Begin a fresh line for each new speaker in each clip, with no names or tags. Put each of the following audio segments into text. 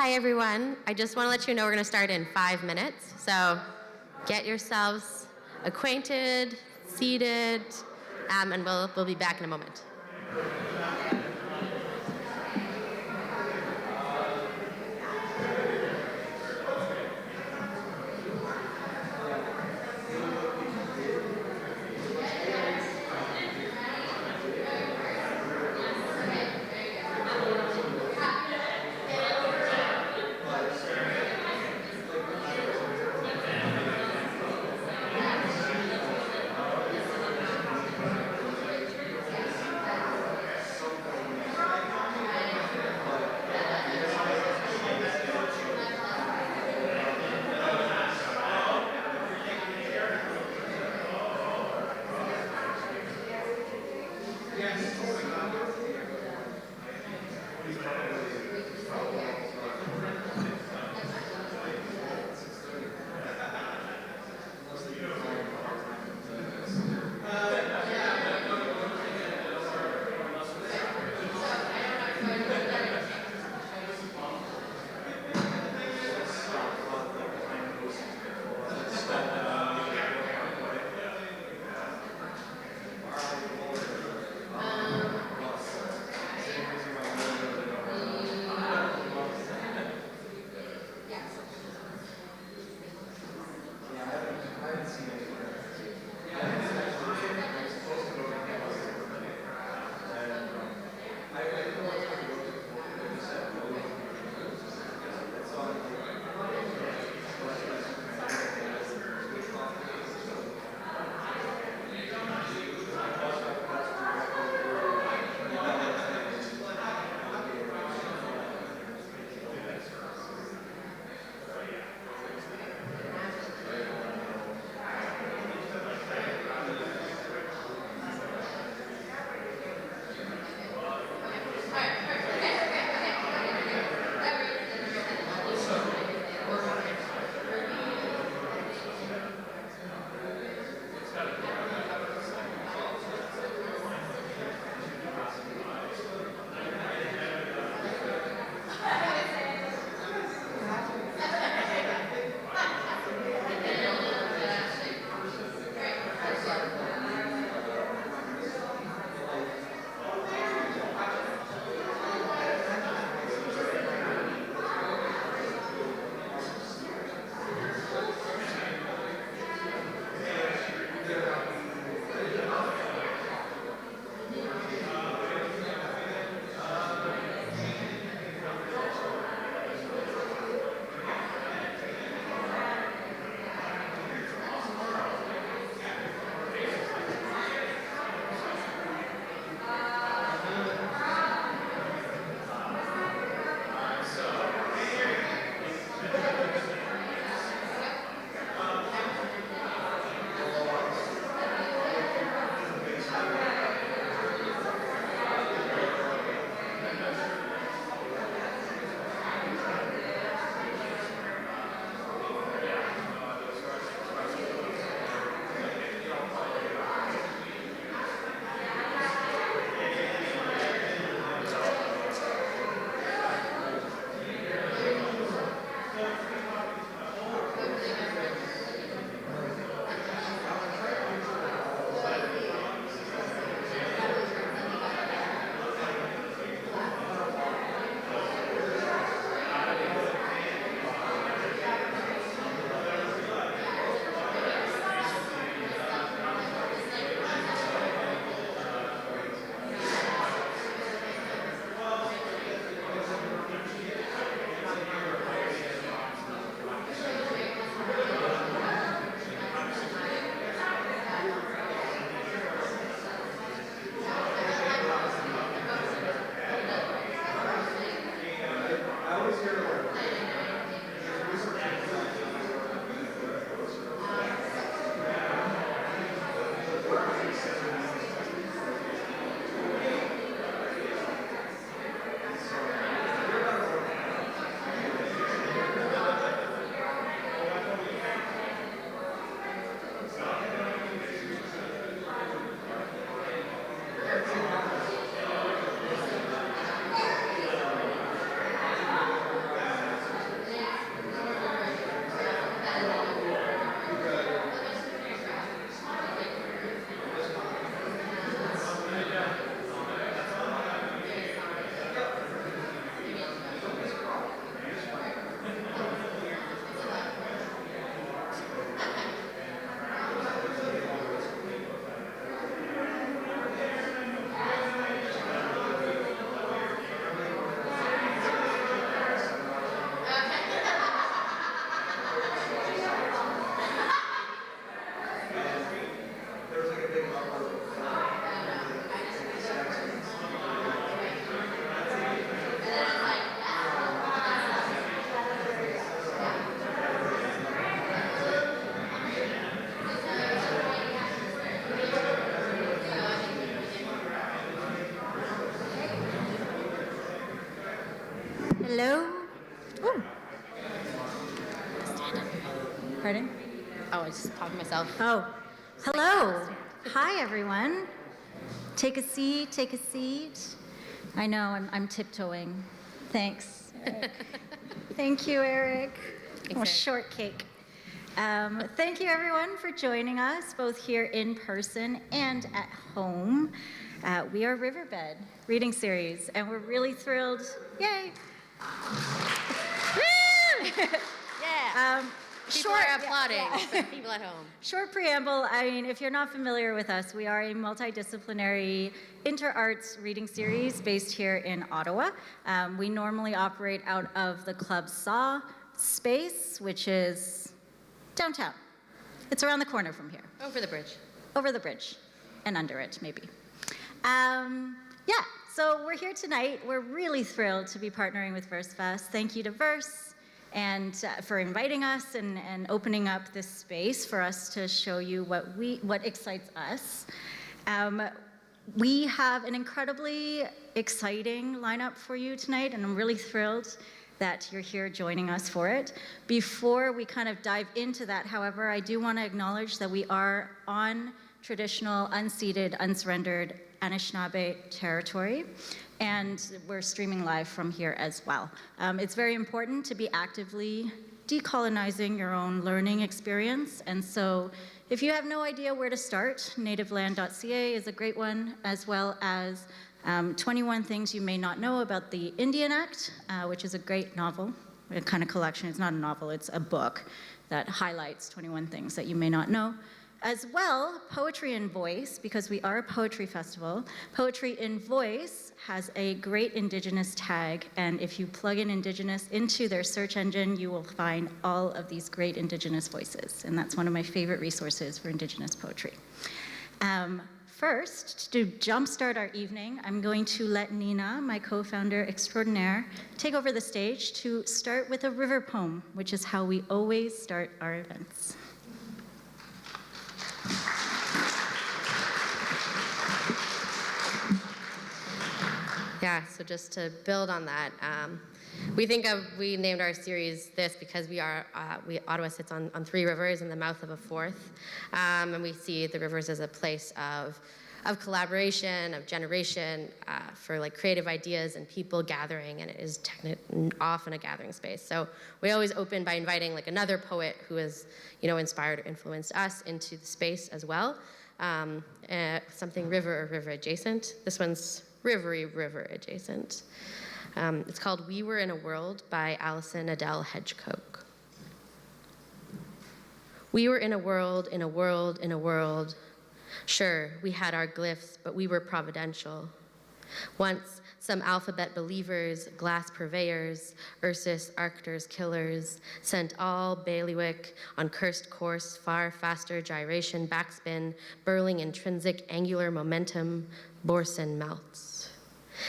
Hi, everyone. I just want to let you know we're going to start in 5 minutes. So get yourselves acquainted, seated, and we'll be back in a moment.
Hello? Ooh. Pardon?
Oh, I just talked to myself.
Oh, hello. Hi, everyone. Take a seat, take a seat. I know, I'm tiptoeing. Thanks, Eric. Thank you, Eric. Oh, shortcake. Thank you, everyone, for joining us, both here in person and at home. We are Riverbed reading series, and we're really thrilled. Yay!
Yeah. People are applauding for the people at home.
Short preamble, I mean, if you're not familiar with us, we are a multidisciplinary inter-arts reading series based here in Ottawa. We normally operate out of the Club Saw space, which is downtown. It's around the corner from here.
Over the bridge.
Over the bridge, and under it, maybe. So we're here tonight. We're really thrilled to be partnering with Versefest. Thank you to Verse and for inviting us and opening up this space for us to show you what excites us. We have an incredibly exciting lineup for you tonight, and I'm really thrilled that you're here joining us for it. Before we kind of dive into that, however, I do want to acknowledge that we are on traditional, unceded, unsurrendered Anishinaabe territory, and we're streaming live from here as well. It's very important to be actively decolonizing your own learning experience, and so if you have no idea where to start, nativeland.ca is a great one, as well as 21 Things You May Not Know About the Indian Act, which is a great novel, a kind of collection. It's not a novel, it's a book that highlights 21 things that you may not know. As well, Poetry in Voice, because we are a poetry festival. Poetry in Voice has a great Indigenous tag, and if you plug in Indigenous into their search engine, you will find all of these great Indigenous voices, and that's one of my favorite resources for Indigenous poetry. First, to jumpstart our evening, I'm going to let Nina, my co-founder extraordinaire, take over the stage to start with a river poem, which is how we always start our events.
Yeah, so just to build on that, we named our series this because Ottawa sits on 3 rivers in the mouth of a 4th, and we see the rivers as a place of collaboration, of generation, for like creative ideas and people gathering, and it is often a gathering space. So we always open by inviting like another poet who has, inspired or influenced us into the space as well. Something river or river adjacent. This one's river adjacent. It's called We Were in a World by Alison Adele Hedgecock. We were in a world, in a world, in a world. Sure, we had our glyphs, but we were providential. Once, some alphabet believers, glass purveyors, Ursus, Arctur's killers, sent all bailiwick on cursed course, far faster gyration, backspin, burling intrinsic angular momentum, Borson melts.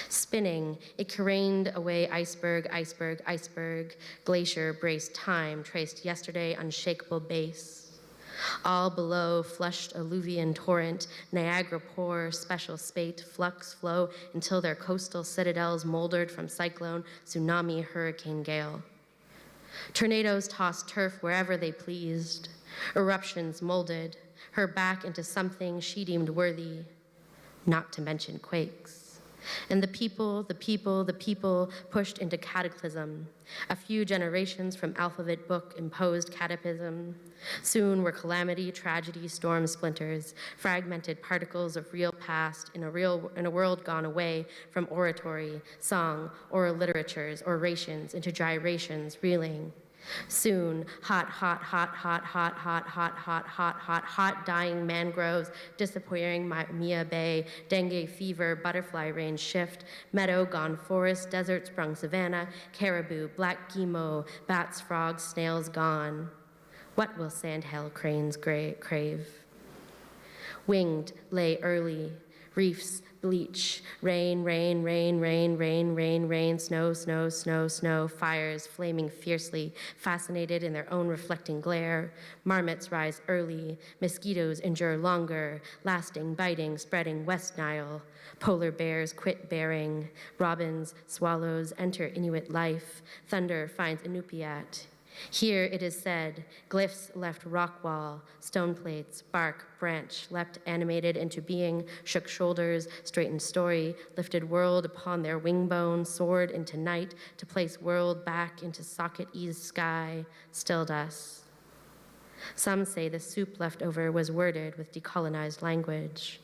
Spinning, it careened away iceberg, iceberg, iceberg, glacier braced time, traced yesterday unshakable base. All below, flushed alluvian torrent, Niagara pour, special spate, flux flow until their coastal citadels moldered from cyclone, tsunami, hurricane gale. Tornadoes tossed turf wherever they pleased. Eruptions molded her back into something she deemed worthy, not to mention quakes. And the people pushed into cataclysm. A few generations from alphabet book imposed cataclysm. Soon were calamity, tragedy, storm splinters, fragmented particles of real past in a world gone away from oratory, song, oral literatures, orations into gyrations, reeling. Soon, hot, dying mangroves, disappearing Mia Bay, dengue fever, butterfly range shift, meadow gone forest, desert sprung savanna, caribou, black guimau, bats, frogs, snails gone. What will sandhill cranes crave? Winged lay early, reefs bleach, rain, rain, rain, rain, rain, rain, rain, snow, snow, snow, snow, fires flaming fiercely, fascinated in their own reflecting glare. Marmots rise early, mosquitoes endure longer, lasting, biting, spreading West Nile. Polar bears quit bearing, robins, swallows enter Inuit life, thunder finds Inupiat. Here it is said, glyphs left rock wall, stone plates, bark, branch, leapt animated into being, shook shoulders, straightened story, lifted world upon their wing bone, soared into night to place world back into socket eased sky, stilled us. Some say the soup left over was worded with decolonized language.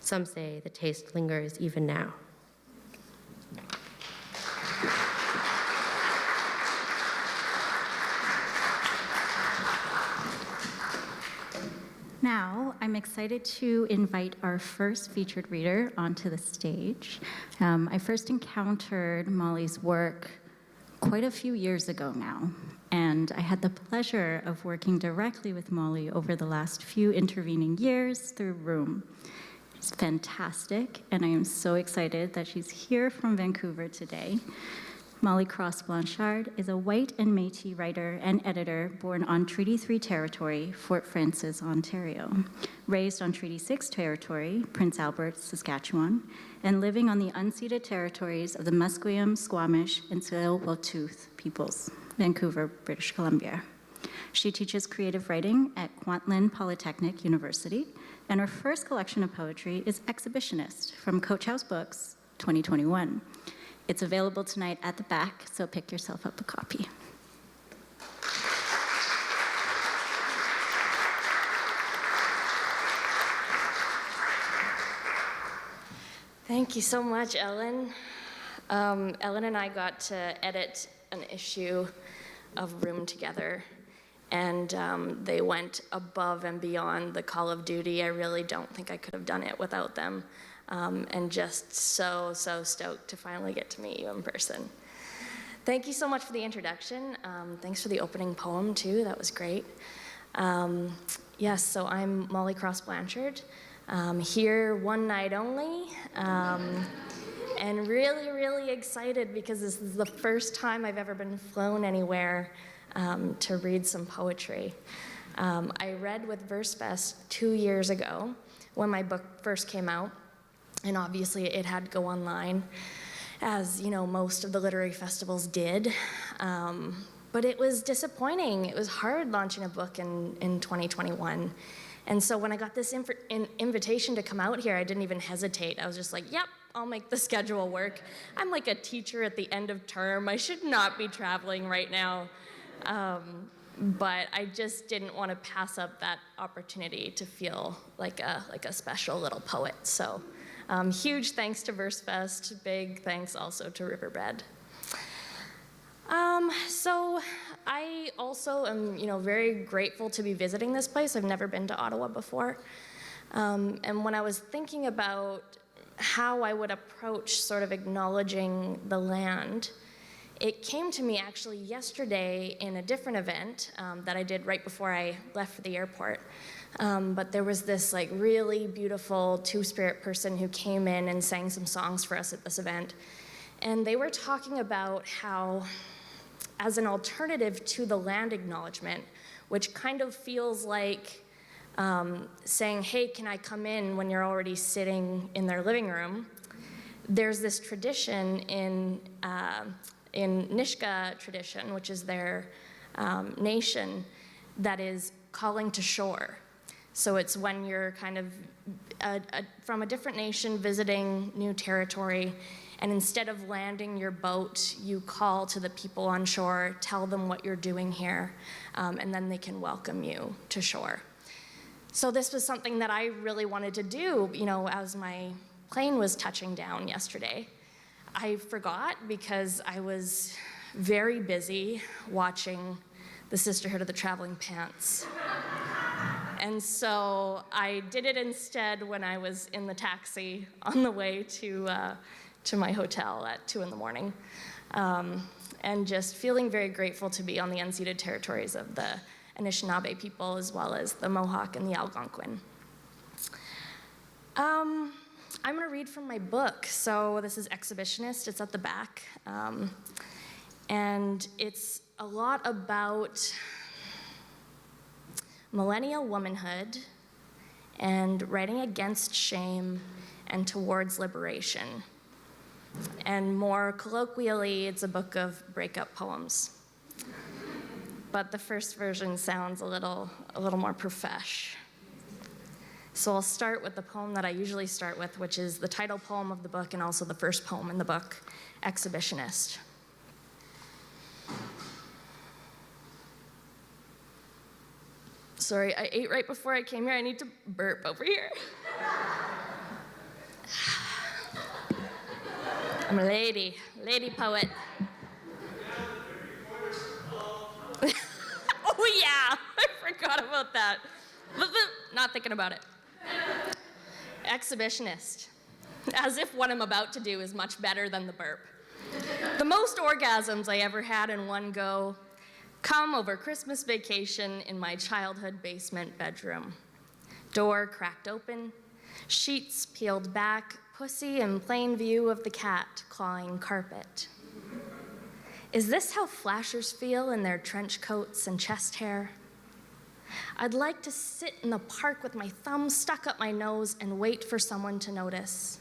Some say the taste lingers even now.
Now, I'm excited to invite our first featured reader onto the stage. I first encountered Molly's work quite a few years ago now, and I had the pleasure of working directly with Molly over the last few intervening years through Room. It's fantastic, and I am so excited that she's here from Vancouver today. Molly Cross Blanchard is a white and Métis writer and editor born on Treaty 3 territory, Fort Frances, Ontario, raised on Treaty 6 territory, Prince Albert, Saskatchewan, and living on the unceded territories of the Musqueam, Squamish, and Tsleil-Waututh peoples, Vancouver, British Columbia. She teaches creative writing at Kwantlen Polytechnic University, and her first collection of poetry is Exhibitionist from Coach House Books, 2021. It's available tonight at the back, so pick yourself up a copy.
Thank you so much, Ellen. Ellen and I got to edit an issue of Room together, and they went above and beyond the call of duty. I really don't think I could have done it without them. And just so stoked to finally get to meet you in person. Thank you so much for the introduction. Thanks for the opening poem, too. That was great. Yes, so I'm Molly Cross Blanchard, here one night only, and really, really excited because this is the first time I've ever been flown anywhere to read some poetry. I read with Versefest 2 years ago when my book first came out. And obviously it had to go online, as you know, most of the literary festivals did. But it was disappointing. It was hard launching a book in 2021. And so when I got this invitation to come out here, I didn't even hesitate. I was just like, yep, I'll make the schedule work. I'm like a teacher at the end of term. I should not be traveling right now. But I just didn't want to pass up that opportunity to feel like a special little poet. So. Huge thanks to Versefest, big thanks also to Riverbed. So I also am, very grateful to be visiting this place. I've never been to Ottawa before. And when I was thinking about how I would approach sort of acknowledging the land, it came to me actually yesterday in a different event that I did right before I left for the airport. But there was this like really beautiful Two-Spirit person who came in and sang some songs for us at this event. And they were talking about how, as an alternative to the land acknowledgement, which kind of feels like saying, hey, can I come in when you're already sitting in their living room, there's this tradition in Nisga'a tradition, which is their nation, that is calling to shore. So it's when you're kind of from a different nation visiting new territory, and instead of landing your boat, you call to the people on shore, tell them what you're doing here, and then they can welcome you to shore. So this was something that I really wanted to do, as my plane was touching down yesterday. I forgot because I was very busy watching the Sisterhood of the Traveling Pants. And so I did it instead when I was in the taxi on the way to my hotel at 2 in the morning. And just feeling very grateful to be on the unceded territories of the Anishinaabe I'm I'm going to read from my book. So this is Exhibitionist. It's at the back. And it's a lot about millennial womanhood and writing against shame and towards liberation. And more colloquially, it's a book of breakup poems. But the first version sounds a little more profesh. So I'll start with the poem that I usually start with, which is the title poem of the book and also the first poem in the book, Exhibitionist. Sorry, I ate right before I came here. I need to burp over here. I'm a lady poet. Oh yeah, I forgot about that. Not thinking about it. Exhibitionist. As if what I'm about to do is much better than the burp. The most orgasms I ever had in one go come over Christmas vacation in my childhood basement bedroom. Door cracked open, sheets peeled back, pussy in plain view of the cat clawing carpet. Is this how flashers feel in their trench coats and chest hair? I'd like to sit in the park with my thumb stuck up my nose and wait for someone to notice.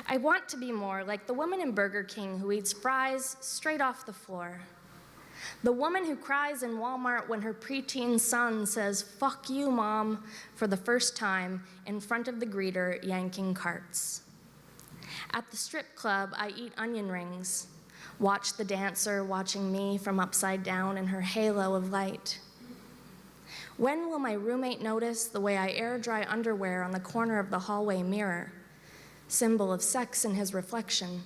I want to be more like the woman in Burger King who eats fries straight off the floor. The woman who cries in Walmart when her preteen son says, "Fuck you, Mom," for the first time in front of the greeter yanking carts. At the strip club, I eat onion rings, watch the dancer watching me from upside down in her halo of light. When will my roommate notice the way I air dry underwear on the corner of the hallway mirror, symbol of sex in his reflection?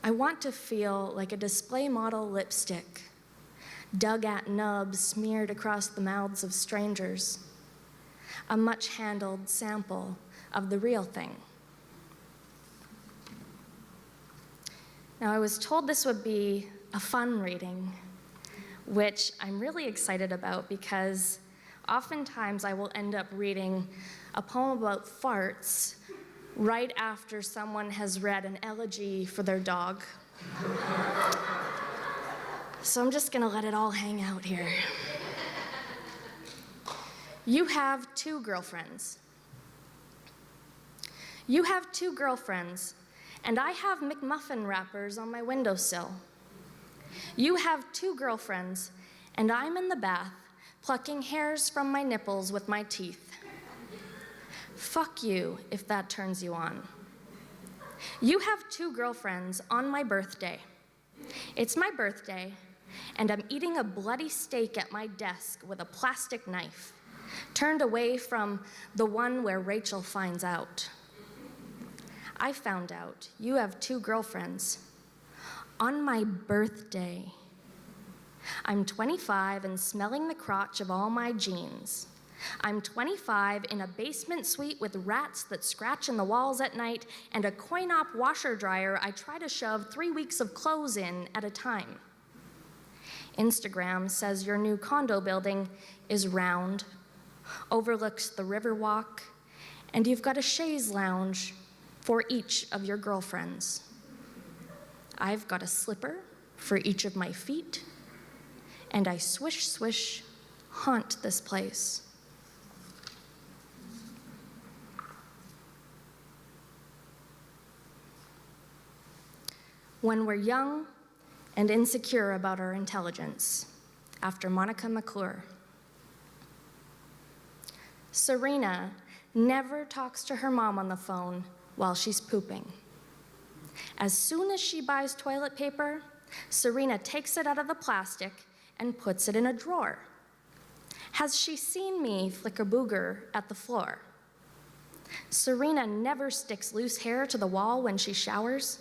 I want to feel like a display model lipstick, dug at nubs smeared across the mouths of strangers, a much-handled sample of the real thing. Now, I was told this would be a fun reading, which I'm really excited about because oftentimes I will end up reading a poem about farts right after someone has read an elegy for their dog. So I'm just gonna let it all hang out here. You have two girlfriends. You have two girlfriends, and I have McMuffin wrappers on my windowsill. You have two girlfriends, and I'm in the bath, plucking hairs from my nipples with my teeth. Fuck you if that turns you on. You have two girlfriends on my birthday. It's my birthday, and I'm eating a bloody steak at my desk with a plastic knife, turned away from the one where Rachel finds out. I found out you have two girlfriends on my birthday. I'm 25 and smelling the crotch of all my jeans. I'm 25 in a basement suite with rats that scratch in the walls at night and a coin-op washer dryer I try to shove 3 weeks of clothes in at a time. Instagram says your new condo building is round, overlooks the Riverwalk, and you've got a chaise lounge for each of your girlfriends. I've got a slipper for each of my feet, and I swish, swish, haunt this place. When We're Young and Insecure About Our Intelligence, after Monica McClure. Serena never talks to her mom on the phone while she's pooping. As soon as she buys toilet paper, Serena takes it out of the plastic and puts it in a drawer. Has she seen me flick a booger at the floor? Serena never sticks loose hair to the wall when she showers,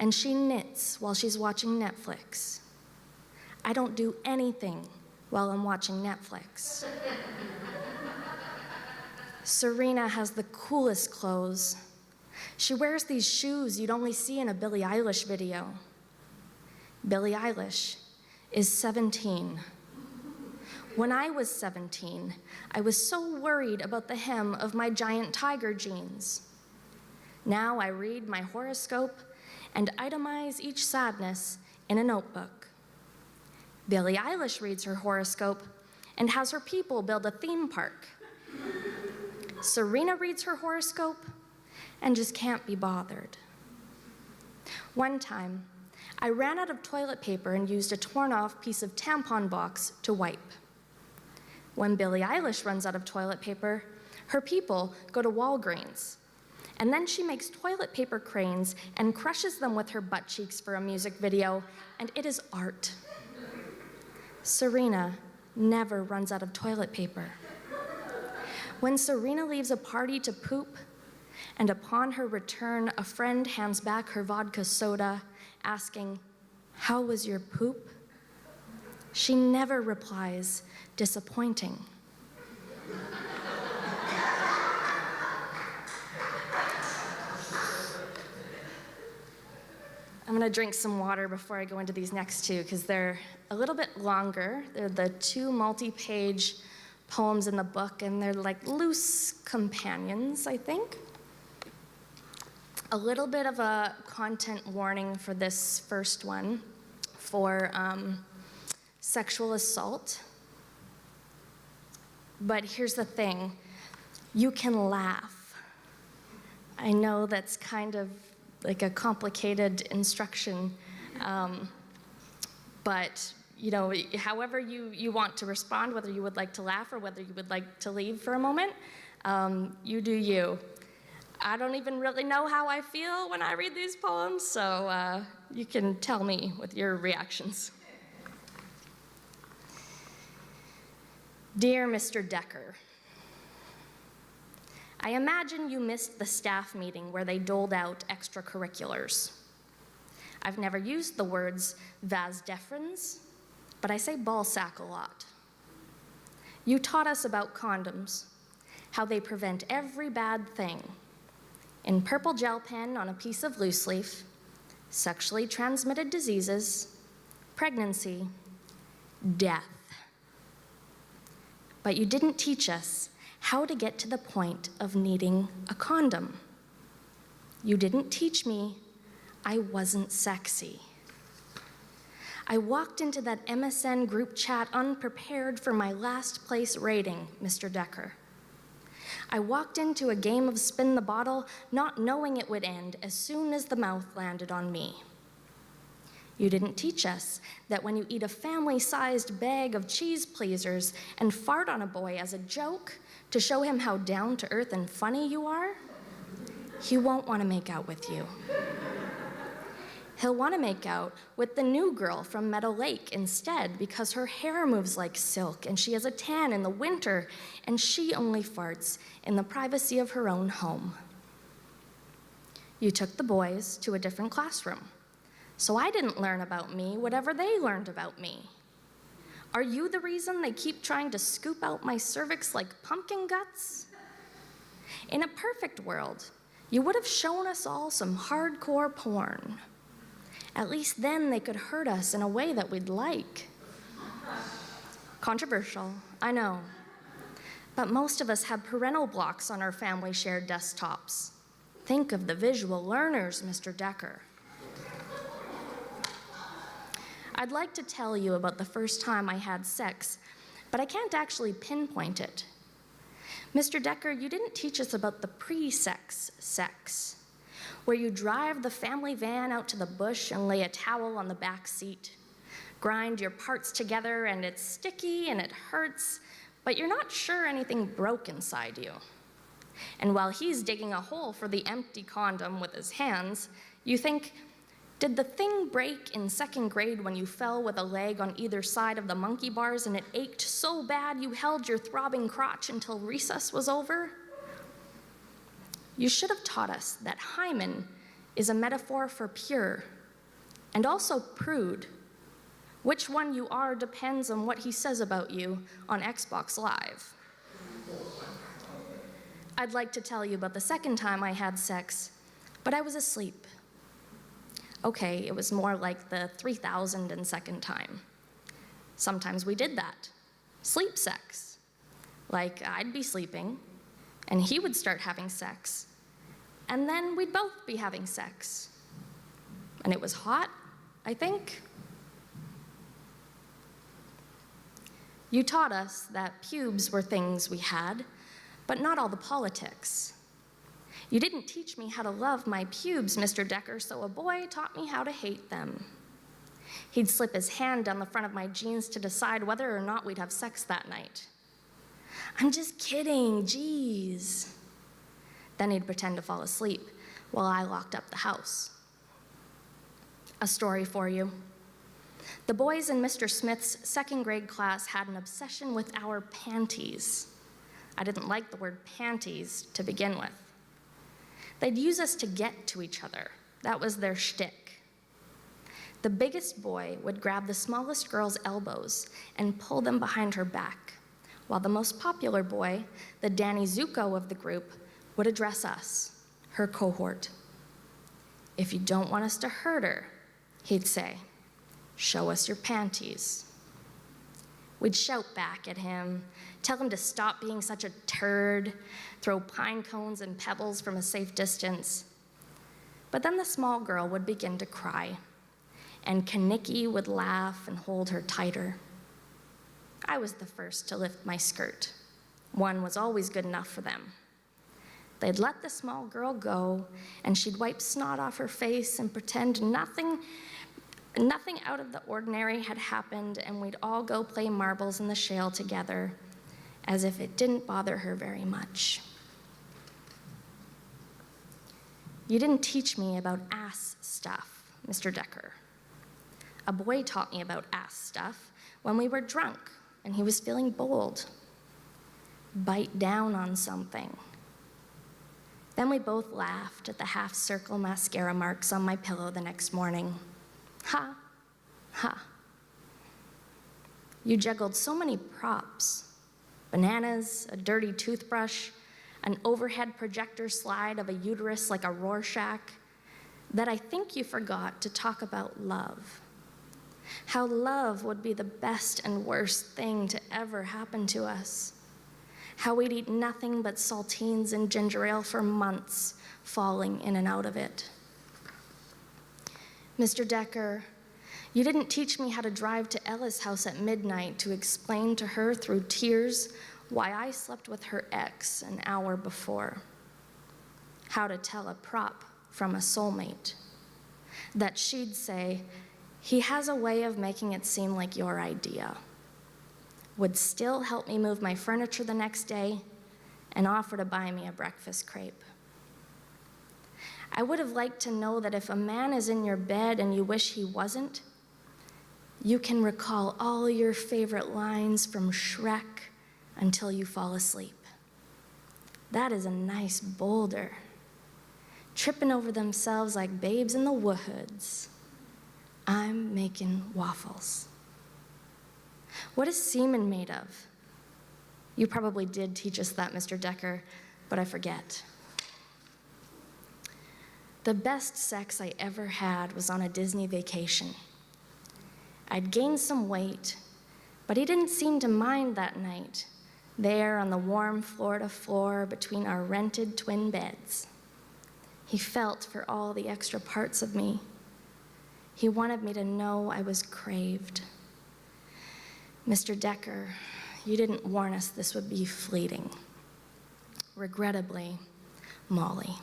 and she knits while she's watching Netflix. I don't do anything while I'm watching Netflix. Serena has the coolest clothes. She wears these shoes you'd only see in a Billie Eilish video. Billie Eilish is 17. When I was 17, I was so worried about the hem of my giant tiger jeans. Now I read my horoscope and itemize each sadness in a notebook. Billie Eilish reads her horoscope and has her people build a theme park. Serena reads her horoscope and just can't be bothered. One time, I ran out of toilet paper and used a torn-off piece of tampon box to wipe. When Billie Eilish runs out of toilet paper, her people go to Walgreens, and then she makes toilet paper cranes and crushes them with her butt cheeks for a music video, and it is art. Serena never runs out of toilet paper. When Serena leaves a party to poop, and upon her return, a friend hands back her vodka soda, asking, "How was your poop?" she never replies, "Disappointing." I'm gonna drink some water before I go into these next two, because they're a little bit longer. They're the two multi-page poems in the book, and they're like loose companions, I think. A little bit of a content warning for this first one for sexual assault. But here's the thing, you can laugh. I know that's kind of like a complicated instruction, but you know, however you want to respond, whether you would like to laugh or whether you would like to leave for a moment, you do you. I don't even really know how I feel when I read these poems, so you can tell me with your reactions. Dear Mr. Decker, I imagine you missed the staff meeting where they doled out extracurriculars. I've never used the words vas deferens, but I say ball sack a lot. You taught us about condoms, how they prevent every bad thing. In purple gel pen on a piece of loose leaf, sexually transmitted diseases, pregnancy, death. But you didn't teach us how to get to the point of needing a condom. You didn't teach me I wasn't sexy. I walked into that MSN group chat unprepared for my last place rating, Mr. Decker. I walked into a game of spin the bottle not knowing it would end as soon as the mouth landed on me. You didn't teach us that when you eat a family-sized bag of cheese pleasers and fart on a boy as a joke to show him how down-to-earth and funny you are, he won't want to make out with you. He'll want to make out with the new girl from Meadow Lake instead because her hair moves like silk and she has a tan in the winter and she only farts in the privacy of her own home. You took the boys to a different classroom, so I didn't learn about me whatever they learned about me. Are you the reason they keep trying to scoop out my cervix like pumpkin guts? In a perfect world, you would have shown us all some hardcore porn. At least then they could hurt us in a way that we'd like. Controversial, I know. But most of us have parental blocks on our family shared desktops. Think of the visual learners, Mr. Decker. I'd like to tell you about the first time I had sex, but I can't actually pinpoint it. Mr. Decker, you didn't teach us about the pre-sex sex, where you drive the family van out to the bush and lay a towel on the back seat, grind your parts together and it's sticky and it hurts, but you're not sure anything broke inside you. And while he's digging a hole for the empty condom with his hands, you think, did the thing break in second grade when you fell with a leg on either side of the monkey bars and it ached so bad you held your throbbing crotch until recess was over? You should have taught us that hymen is a metaphor for pure and also prude. Which one you are depends on what he says about you on Xbox Live. I'd like to tell you about the second time I had sex, but I was asleep. Okay, it was more like the 3,002nd time. Sometimes we did that. Sleep sex. Like I'd be sleeping, and he would start having sex, and then we'd both be having sex. And it was hot, I think. You taught us that pubes were things we had, but not all the politics. You didn't teach me how to love my pubes, Mr. Decker, so a boy taught me how to hate them. He'd slip his hand down the front of my jeans to decide whether or not we'd have sex that night. I'm just kidding, geez. Then he'd pretend to fall asleep while I locked up the house. A story for you. The boys in Mr. Smith's second grade class had an obsession with our panties. I didn't like the word panties to begin with. They'd use us to get to each other. That was their shtick. The biggest boy would grab the smallest girl's elbows and pull them behind her back, while the most popular boy, the Danny Zuko of the group, would address us, her cohort. If you don't want us to hurt her, he'd say, show us your panties. We'd shout back at him, tell him to stop being such a turd, throw pine cones and pebbles from a safe distance. But then the small girl would begin to cry, and Kaniki would laugh and hold her tighter. I was the first to lift my skirt. One was always good enough for them. They'd let the small girl go, and she'd wipe snot off her face and pretend nothing out of the ordinary had happened, and we'd all go play marbles in the shale together, as if it didn't bother her very much. You didn't teach me about ass stuff, Mr. Decker. A boy taught me about ass stuff when we were drunk and he was feeling bold. Bite down on something. Then we both laughed at the half-circle mascara marks on my pillow the next morning. Ha, ha. You juggled so many props. Bananas, a dirty toothbrush, an overhead projector slide of a uterus like a Rorschach, that I think you forgot to talk about love. How love would be the best and worst thing to ever happen to us. How we'd eat nothing but saltines and ginger ale for months, falling in and out of it. Mr. Decker, you didn't teach me how to drive to Ella's house at midnight to explain to her through tears why I slept with her ex an hour before. How to tell a prop from a soulmate. That she'd say, he has a way of making it seem like your idea. Would still help me move my furniture the next day and offer to buy me a breakfast crepe. I would have liked to know that if a man is in your bed and you wish he wasn't, you can recall all your favorite lines from Shrek until you fall asleep. That is a nice boulder. Tripping over themselves like babes in the woods. I'm making waffles. What is semen made of? You probably did teach us that, Mr. Decker, but I forget. The best sex I ever had was on a Disney vacation. I'd gained some weight, but he didn't seem to mind that night, there on the warm Florida floor between our rented twin beds. He felt for all the extra parts of me. He wanted me to know I was craved. Mr. Decker, you didn't warn us this would be fleeting. Regrettably, Molly.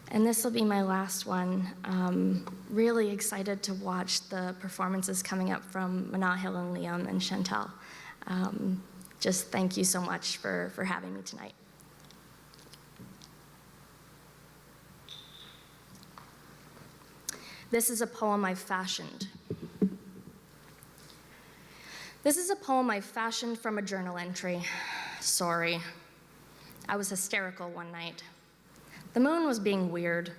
And this will be my last one. Really excited to watch the performances coming up from Manahil and Liam and Chantal. Just thank you so much for having me tonight. This is a poem I fashioned. This is a poem I fashioned from a journal entry. Sorry. I was hysterical one night. The moon was being weird.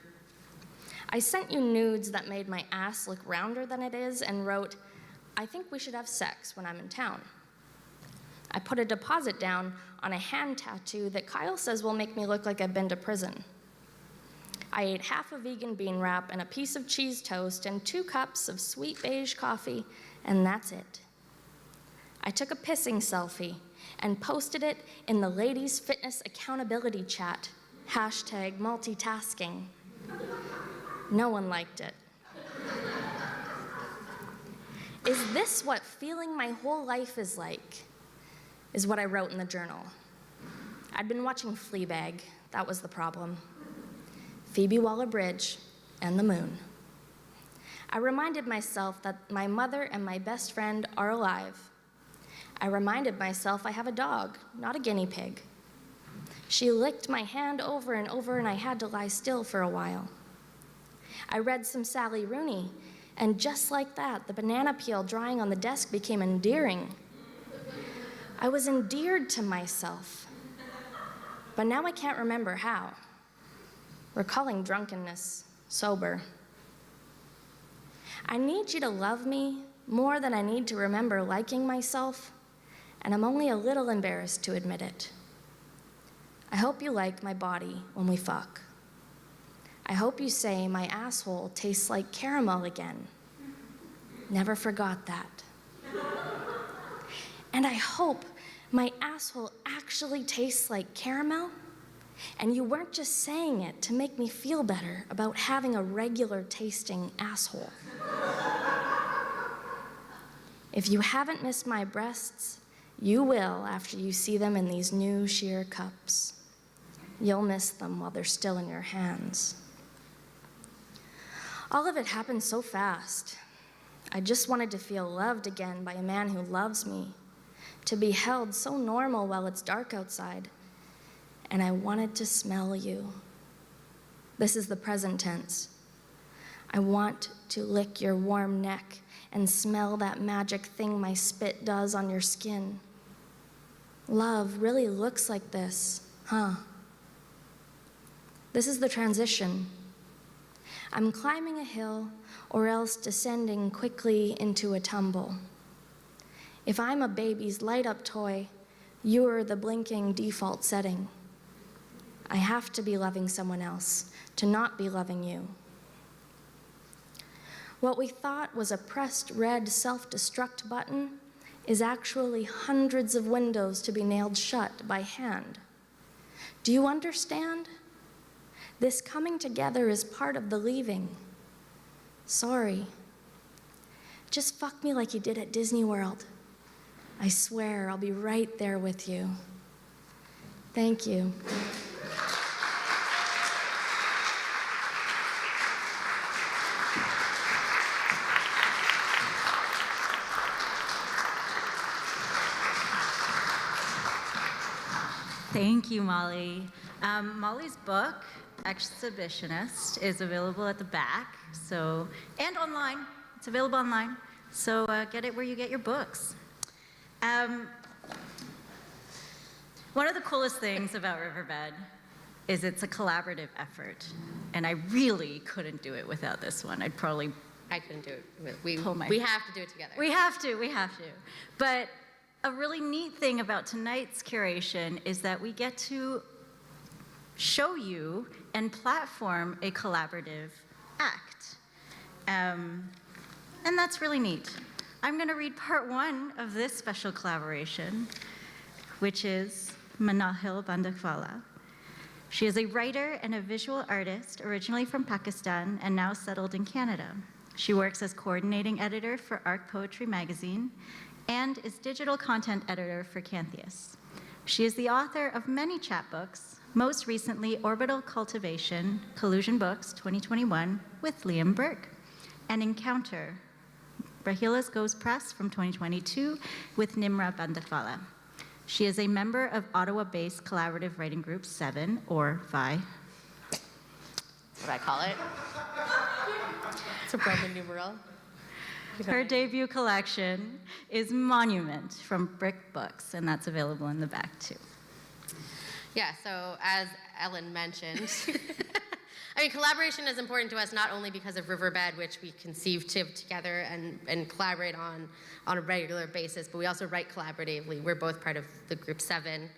I sent you nudes that made my ass look rounder than it is and wrote, I think we should have sex when I'm in town. I put a deposit down on a hand tattoo that Kyle says will make me look like I've been to prison. I ate half a vegan bean wrap and a piece of cheese toast and 2 cups of sweet beige coffee, and that's it. I took a pissing selfie and posted it in the Ladies Fitness Accountability Chat, #multitasking. No one liked it. Is this what feeling my whole life is like? Is what I wrote in the journal. I'd been watching Fleabag, that was the problem. Phoebe Waller-Bridge and the moon. I reminded myself that my mother and my best friend are alive. I reminded myself I have a dog, not a guinea pig. She licked my hand over and over, and I had to lie still for a while. I read some Sally Rooney, and just like that, the banana peel drying on the desk became endearing. I was endeared to myself, but now I can't remember how. Recalling drunkenness, sober. I need you to love me more than I need to remember liking myself, and I'm only a little embarrassed to admit it. I hope you like my body when we fuck. I hope you say my asshole tastes like caramel again. Never forgot that. And I hope my asshole actually tastes like caramel, and you weren't just saying it to make me feel better about having a regular tasting asshole. If you haven't missed my breasts, you will after you see them in these new sheer cups. You'll miss them while they're still in your hands. All of it happened so fast. I just wanted to feel loved again by a man who loves me, to be held so normal while it's dark outside, and I wanted to smell you. This is the present tense. I want to lick your warm neck and smell that magic thing my spit does on your skin. Love really looks like this, huh? This is the transition. I'm climbing a hill or else descending quickly into a tumble. If I'm a baby's light-up toy, you're the blinking default setting. I have to be loving someone else to not be loving you. What we thought was a pressed red self-destruct button is actually hundreds of windows to be nailed shut by hand. Do you understand? This coming together is part of the leaving. Sorry. Just fuck me like you did at Disney World. I swear I'll be right there with you. Thank you.
Thank you, Molly. Molly's book, Exhibitionist, is available at the back, and online. It's available online, so get it where you get your books. One of the coolest things about Riverbed is it's a collaborative effort, and I really couldn't do it without this one.
I couldn't do it. We have to do it together.
We have to. But a really neat thing about tonight's curation is that we get to show you and platform a collaborative act. And that's really neat. I'm going to read part 1 of this special collaboration, which is Manahil Bandakwala. She is a writer and a visual artist originally from Pakistan and now settled in Canada. She works as coordinating editor for Arc Poetry magazine and is digital content editor for Cantheus. She is the author of many chapbooks, most recently Orbital Cultivation, Collusion Books 2021 with Liam Burke, and Encounter, Rahila's Ghost Press from 2022 with Nimra Bandakwala. She is a member of Ottawa-based collaborative writing group 7, or VI.
What I call it? It's a Roman numeral.
Her debut collection is Monument from Brick Books, and that's available in the back too.
Yeah, so as Ellen mentioned, I mean, collaboration is important to us not only because of Riverbed, which we conceive together and collaborate on a regular basis, but we also write collaboratively. We're both part of the group 7.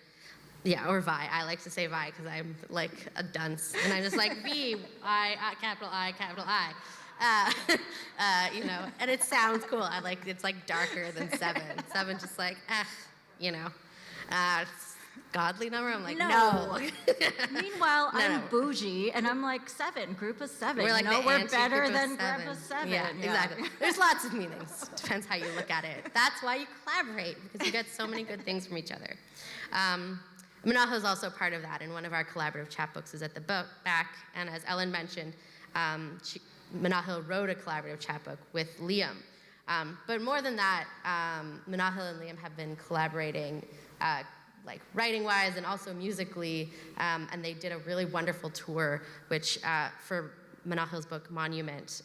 Yeah, or Vi. I like to say Vi because I'm like a dunce, and I'm just like capital I, capital I. You know, and it sounds cool. It's like darker than 7. 7 just like, it's godly number. I'm like, no.
Meanwhile,
No,
I'm
no.
bougie, and I'm like 7, group of 7.
We're like
we're
the
better
anti-group
than
of
group of 7.
Yeah, exactly. There's lots of meanings. Depends how you look at it. That's why you collaborate, because you get so many good things from each other. Manahil is also part of that, and one of our collaborative chapbooks is at the back. And as Ellen mentioned, Manahil wrote a collaborative chapbook with Liam. But more than that, Manahil and Liam have been collaborating like writing-wise and also musically, and they did a really wonderful tour, which for Manahil's book Monument,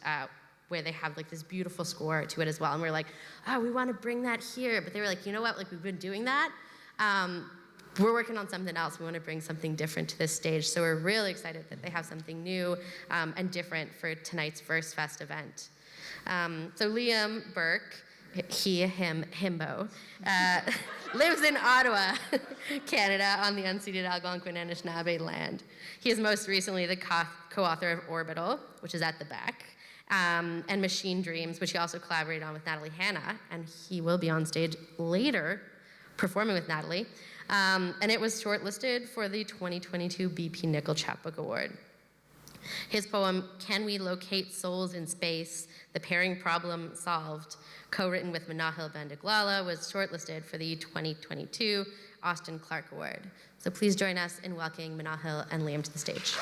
where they have like this beautiful score to it as well. And we're like, oh, we want to bring that here, but they were like, you know what? Like we've been doing that. We're working on something else. We want to bring something different to this stage. So we're really excited that they have something new and different for tonight's Versefest event. So Liam Burke, himbo, lives in Ottawa, Canada, on the unceded Algonquin and Anishinaabe land. He is most recently the co-author of Orbital, which is at the back, and Machine Dreams, which he also collaborated on with Natalie Hanna, and he will be on stage later performing with Natalie. And it was shortlisted for the 2022 BP Nickel Chapbook Award. His poem, Can We Locate Souls in Space? The Pairing Problem Solved, co-written with Manahil Bandaglala, was shortlisted for the 2022 Austin Clark Award. So please join us in welcoming Manahil and Liam to the stage.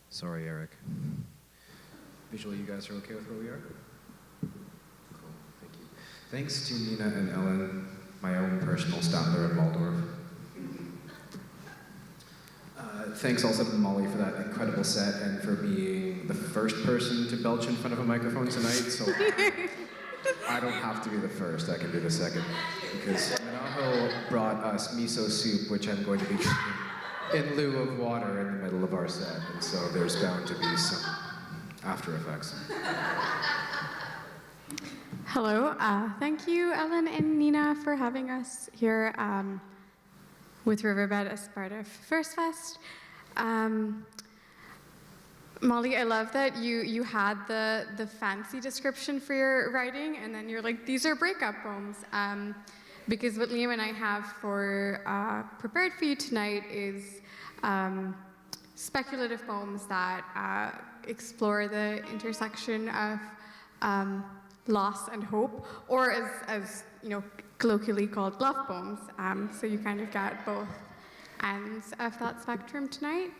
Sorry, Eric. Visually, you guys are okay with where we are? Cool, thank you. Thanks to Nina and Ellen, my own personal Statler in Waldorf. Thanks also to Molly for that incredible set and for being the first person to belch in front of a microphone tonight, so I don't have to be the first, I can be the second. Because Manahil brought us miso soup, which I'm going to be drinking in lieu of water in the middle of our set, and so there's bound to be some after effects.
Hello, thank you, Ellen and Nina, for having us here with Riverbed as part of Versefest. Molly, I love that you had the fancy description for your writing, and then you're like, these are breakup poems. Because what Liam and I have prepared for you tonight is speculative poems that explore the intersection of loss and hope, or as you know, colloquially called love poems. So you kind of get both ends of that spectrum tonight.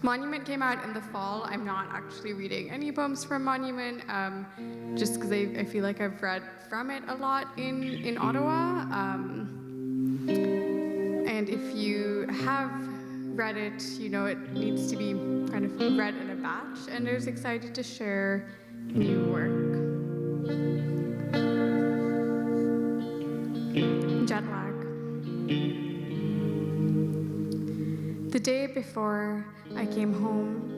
Monument came out in the fall. I'm not actually reading any poems from Monument, just because I feel like I've read from it a lot in Ottawa. And if you have read it, you know it needs to be kind of read in a batch, and I was excited to share new work. Jet lag. The day before I came home,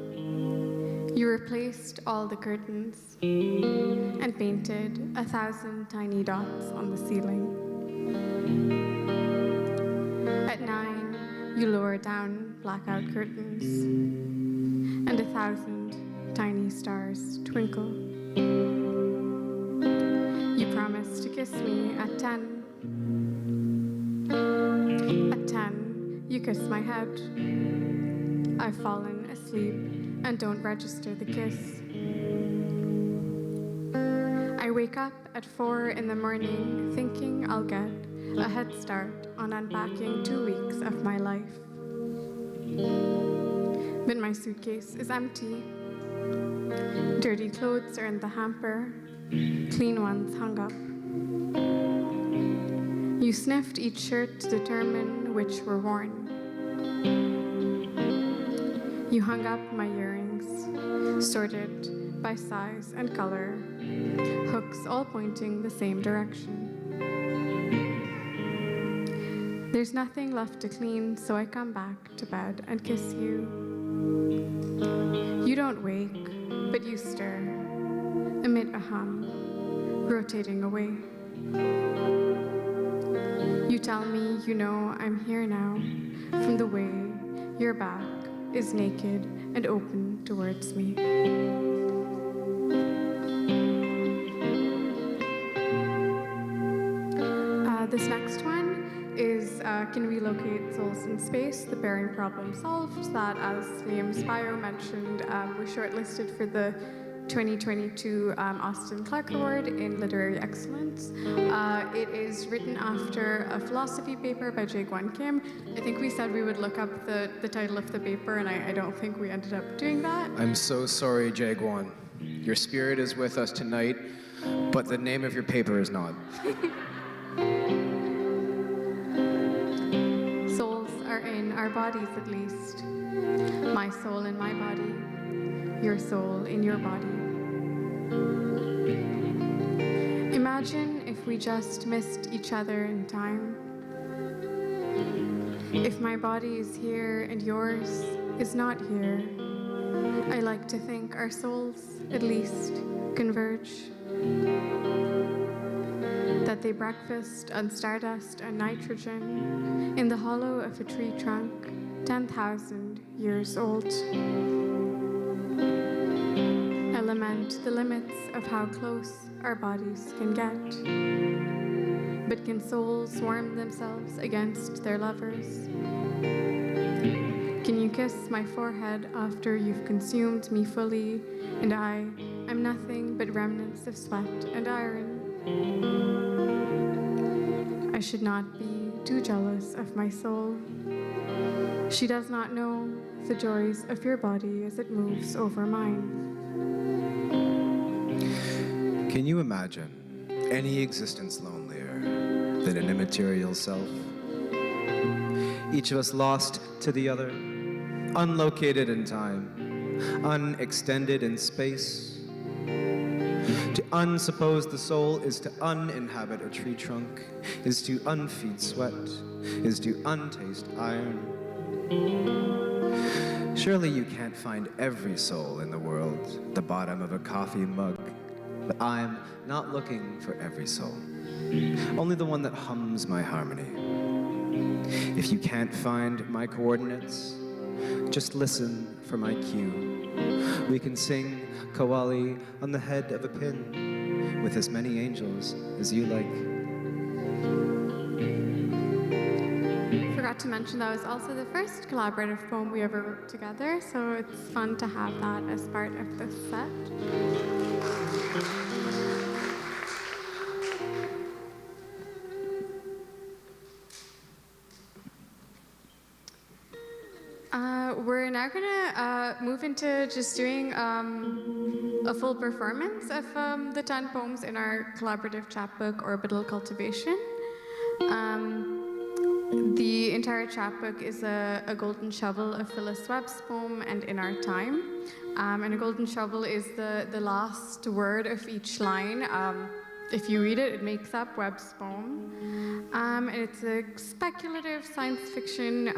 you replaced all the curtains and painted 1,000 tiny dots on the ceiling. At 9, you lowered down blackout curtains, and 1,000 tiny stars twinkle. You promised to kiss me at 10. At 10, you kiss my head. I've fallen asleep and don't register the kiss. I wake up at 4 in the morning thinking I'll get a head start on unpacking 2 weeks of my life. But my suitcase is empty. Dirty clothes are in the hamper, clean ones hung up. You sniffed each shirt to determine which were worn. You hung up my earrings, sorted by size and color, hooks all pointing the same direction. There's nothing left to clean, so I come back to bed and kiss you. You don't wake, but you stir, emit a hum, rotating away. You tell me you know I'm here now, from the way your back is naked and open towards me. This next one is Can We Locate Souls in Space? The Bearing Problem Solved, that, as Liam's bio mentioned, was shortlisted for the 2022 Austin Clark Award in Literary Excellence. It is written after a philosophy paper by Jae-Gwon Kim. I think we said we would look up the title of the paper, and I don't think we ended up doing that.
I'm so sorry, Jae-Gwon. Your spirit is with us tonight, but the name of your paper is not.
Souls are in our bodies, at least. My soul in my body, your soul in your body. Imagine if we just missed each other in time. If my body is here and yours is not here, I like to think our souls, at least, converge. That they breakfast on stardust and nitrogen in the hollow of a tree trunk 10,000 years old. I lament the limits of how close our bodies can get. But can souls warm themselves against their lovers? Can you kiss my forehead after you've consumed me fully, and I am nothing but remnants of sweat and iron? I should not be too jealous of my soul. She does not know the joys of your body as it moves over mine.
Can you imagine any existence lonelier than an immaterial self? Each of us lost to the other, unlocated in time, unextended in space. To unsuppose the soul is to uninhabit a tree trunk, is to unfeed sweat, is to untaste iron. Surely you can't find every soul in the world at the bottom of a coffee mug, but I'm not looking for every soul, only the one that hums my harmony. If you can't find my coordinates, just listen for my cue. We can sing Kawali on the head of a pin with as many angels as you like.
Forgot to mention that was also the first collaborative poem we ever wrote together, so it's fun to have that as part of this set. We're now gonna move into just doing a full performance of the 10 poems in our collaborative chapbook, Orbital Cultivation. The entire chapbook is a golden shovel of Phyllis Webb's poem, And in Our Time. And a golden shovel is the last word of each line. If you read it, it makes up Webb's poem. And it's a speculative science fiction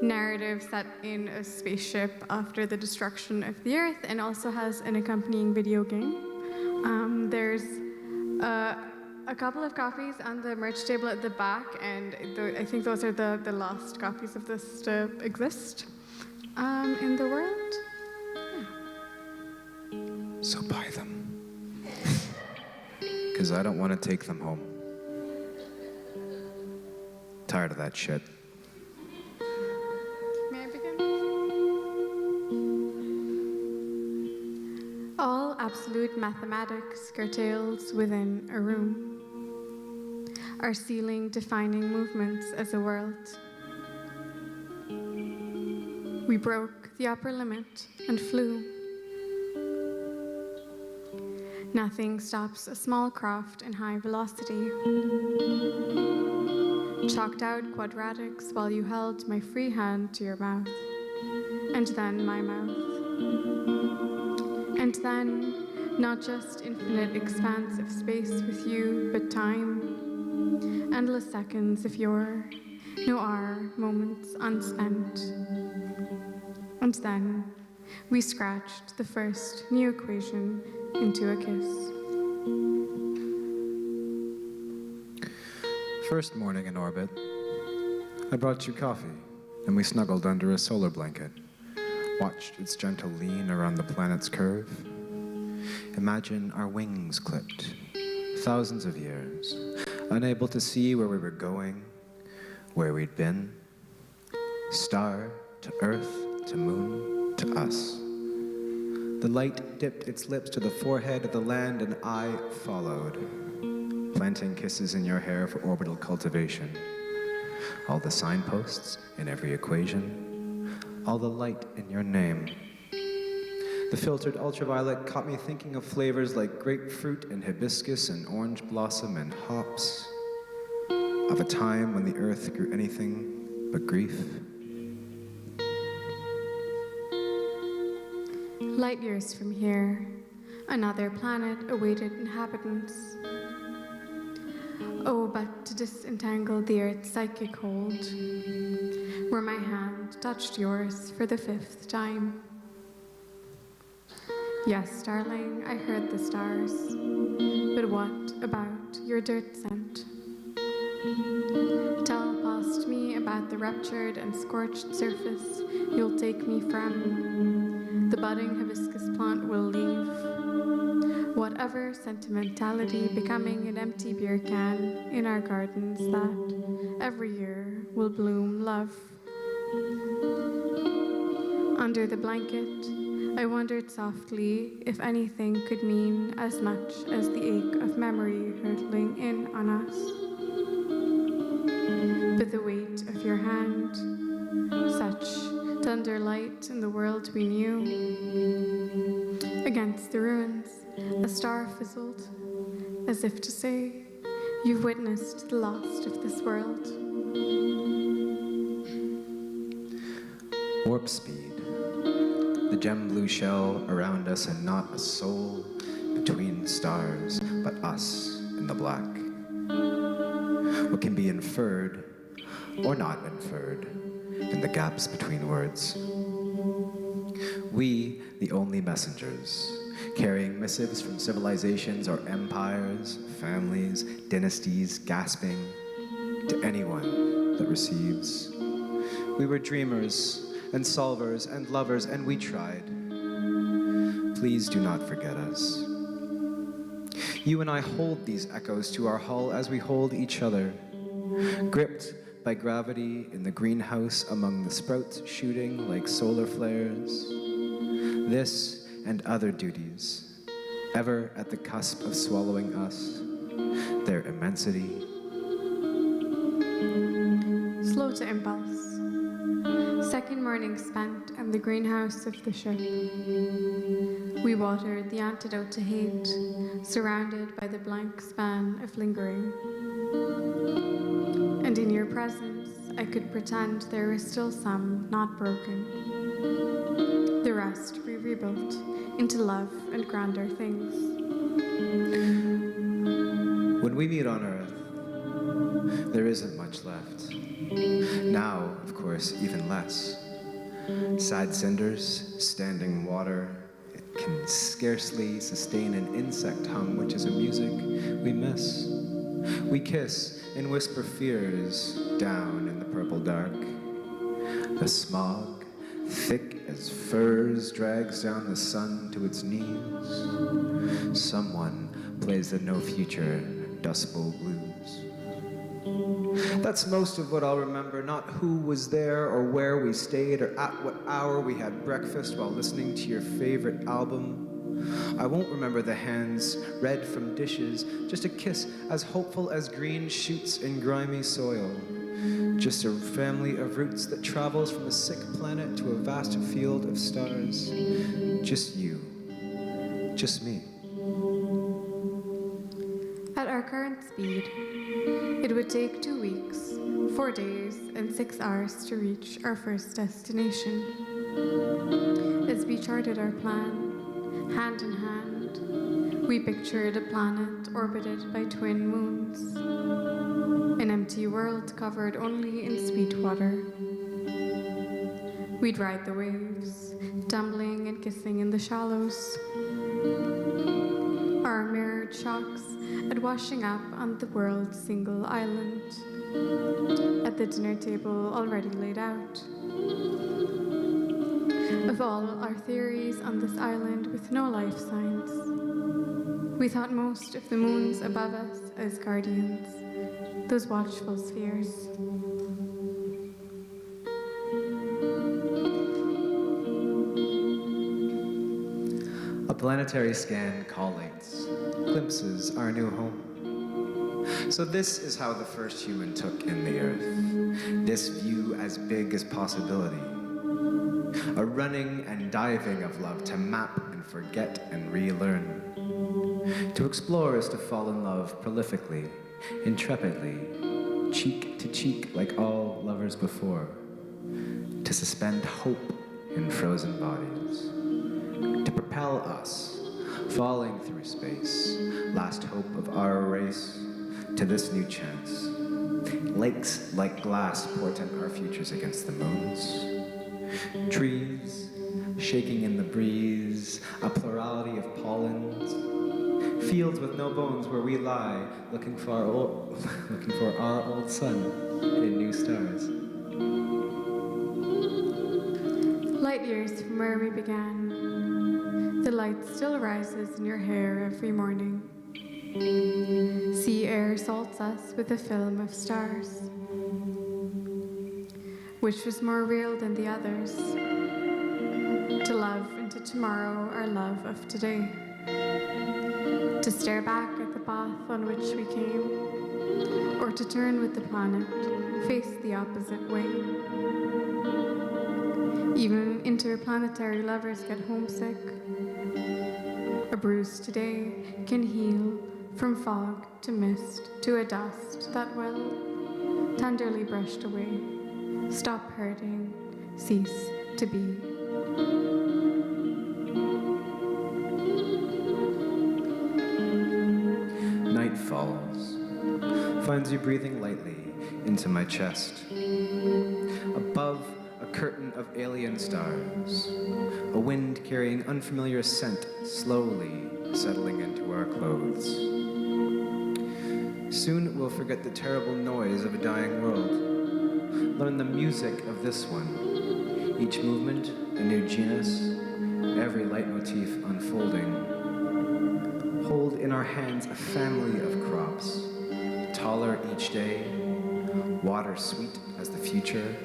narrative set in a spaceship after the destruction of the Earth, and also has an accompanying video game. There's a couple of copies on the merch table at the back, and I think those are the last copies of this to exist in the world.
So buy them. Because I don't want to take them home. Tired of that shit.
May I begin? All absolute mathematics curtails within a room. Our ceiling defining movements as a world. We broke the upper limit and flew. Nothing stops a small craft in high velocity. Chalked out quadratics while you held my free hand to your mouth. and then my mouth. And then, not just infinite expanse of space with you, but time. Endless seconds of your, no our, moments unspent. And then, we scratched the first new equation into a kiss.
First morning in orbit, I brought you coffee, and we snuggled under a solar blanket, watched its gentle lean around the planet's curve. Imagine our wings clipped, thousands of years, unable to see where we were going, where we'd been. Star to earth to moon to us. The light dipped its lips to the forehead of the land, and I followed, planting kisses in your hair for orbital cultivation. All the signposts in every equation, all the light in your name. The filtered ultraviolet caught me thinking of flavors like grapefruit and hibiscus and orange blossom and hops, of a time when the earth grew anything but grief.
Light years from here, another planet awaited inhabitants. Oh, but to disentangle the earth's psychic hold, where my hand touched yours for the 5th time. Yes, darling, I heard the stars, but what about your dirt scent? Tell past me about the ruptured and scorched surface you'll take me from. The budding hibiscus plant will leave. Whatever sentimentality becoming an empty beer can in our gardens that every year will bloom love. Under the blanket, I wondered softly if anything could mean as much as the ache of memory hurtling in on us. But the weight of your hand, such tender light in the world we knew. Against the ruins, a star fizzled, as if to say, you've witnessed the last of this world.
Warp speed, the gem blue shell around us, and not a soul between stars, but us in the black. What can be inferred, or not inferred, in the gaps between words. We, the only messengers, carrying missives from civilizations or empires, families, dynasties, gasping to anyone that receives. We were dreamers and solvers and lovers, and we tried. Please do not forget us. You and I hold these echoes to our hull as we hold each other, gripped by gravity in the greenhouse among the sprouts shooting like solar flares. This and other duties, ever at the cusp of swallowing us, their immensity.
Slow to impulse. Second morning spent in the greenhouse of the ship. We watered the antidote to hate, surrounded by the blank span of lingering. And in your presence, I could pretend there were still some not broken. The rest we rebuilt into love and grander things.
When we meet on Earth, there isn't much left. Now, of course, even less. Sad cinders, standing water. It can scarcely sustain an insect hum, which is a music we miss. We kiss and whisper fears down in the purple dark. The smog, thick as furs, drags down the sun to its knees. Someone plays the no future Dust Bowl blues. That's most of what I'll remember, not who was there or where we stayed or at what hour we had breakfast while listening to your favorite album. I won't remember the hands red from dishes, just a kiss as hopeful as green shoots in grimy soil. Just a family of roots that travels from a sick planet to a vast field of stars. Just you. Just me.
At our current speed, it would take 2 weeks, 4 days, and 6 hours to reach our first destination. As we charted our plan, hand in hand, we pictured a planet orbited by twin moons, an empty world covered only in sweet water. We'd ride the waves, tumbling and kissing in the shallows. Our mirrored shocks at washing up on the world's single island, at the dinner table already laid out. Of all our theories on this island with no life signs, we thought most of the moons above us as guardians, those watchful spheres.
A planetary scan collates, glimpses our new home. So this is how the first human took in the earth, this view as big as possibility. A running and diving of love to map and forget and relearn. To explore is to fall in love prolifically, intrepidly, cheek to cheek like all lovers before. To suspend hope in frozen bodies. To propel us, falling through space, last hope of our race, to this new chance. Lakes like glass portent our futures against the moons. Trees, shaking in the breeze, a plurality of pollens. Fields with no bones where we lie, looking for our old sun in new stars.
Light years from where we began, the light still rises in your hair every morning. Sea air salts us with a film of stars. Which was more real than the others? To love into tomorrow our love of today. To stare back at the path on which we came, or to turn with the planet, face the opposite way. Even interplanetary lovers get homesick. A bruise today can heal from fog to mist to a dust that will, tenderly brushed away, stop hurting, cease to be.
Night falls, finds you breathing lightly into my chest. Above a curtain of alien stars, a wind carrying unfamiliar scent slowly settling into our clothes. Soon we'll forget the terrible noise of a dying world. Learn the music of this one. Each movement, a new genus, every leitmotif unfolding. Hold in our hands a family of crops, taller each day, water sweet as the future,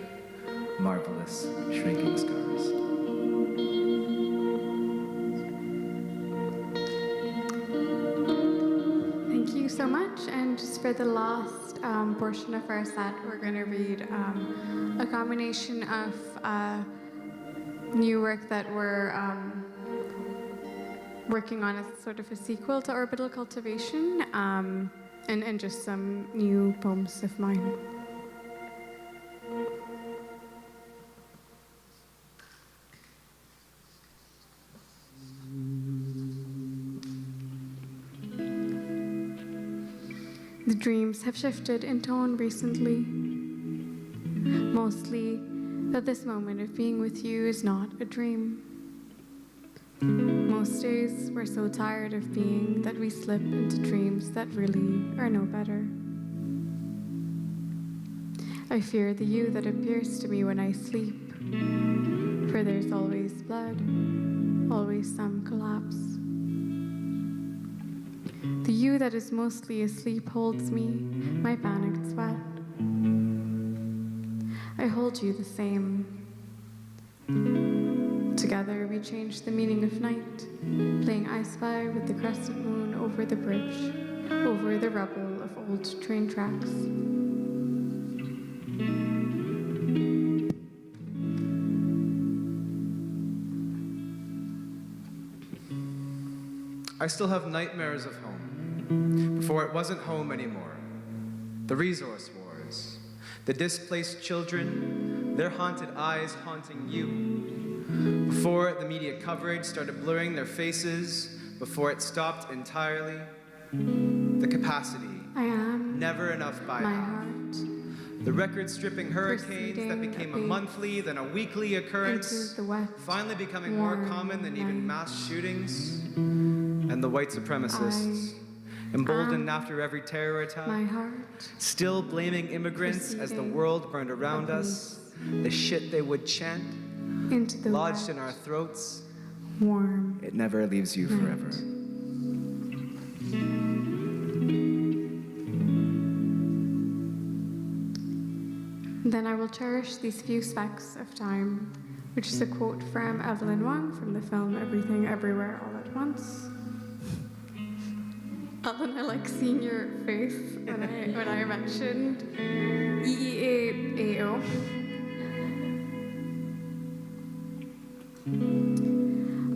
marvelous shrinking scars.
Thank you so much. And just for the last portion of our set, we're going to read a combination of new work that we're working on as sort of a sequel to Orbital Cultivation, and just some new poems of mine. The dreams have shifted in tone recently. Mostly that this moment of being with you is not a dream. Most days we're so tired of being that we slip into dreams that really are no better. I fear the you that appears to me when I sleep, for there's always blood, always some collapse. The you that is mostly asleep holds me, my panicked sweat. I hold you the same. Together we change the meaning of night, playing I Spy with the crescent moon over the bridge, over the rubble of old train tracks.
I still have nightmares of home, before it wasn't home anymore. The resource wars, the displaced children, their haunted eyes haunting you.
Before the media coverage started blurring their faces, before it stopped entirely, the capacity,
I am
never enough
my
bypass.
heart.
The record-stripping hurricanes that
Proceeding
became a
apace
monthly, then a weekly
into
occurrence,
the wet,
finally becoming more
warm
common than even
night.
mass shootings, and the white supremacists, emboldened
am
after every terror attack,
My heart.
still blaming immigrants as the
Proceeding
world burned around us, the shit they would chant,
Into the
lodged
wet,
in our throats,
warm
it never leaves you forever.
night. Then I will cherish these few specks of time, which is a quote from Evelyn Wang from the film Everything Everywhere All at Once. Ellen, I like seeing your face when I mentioned EEAO.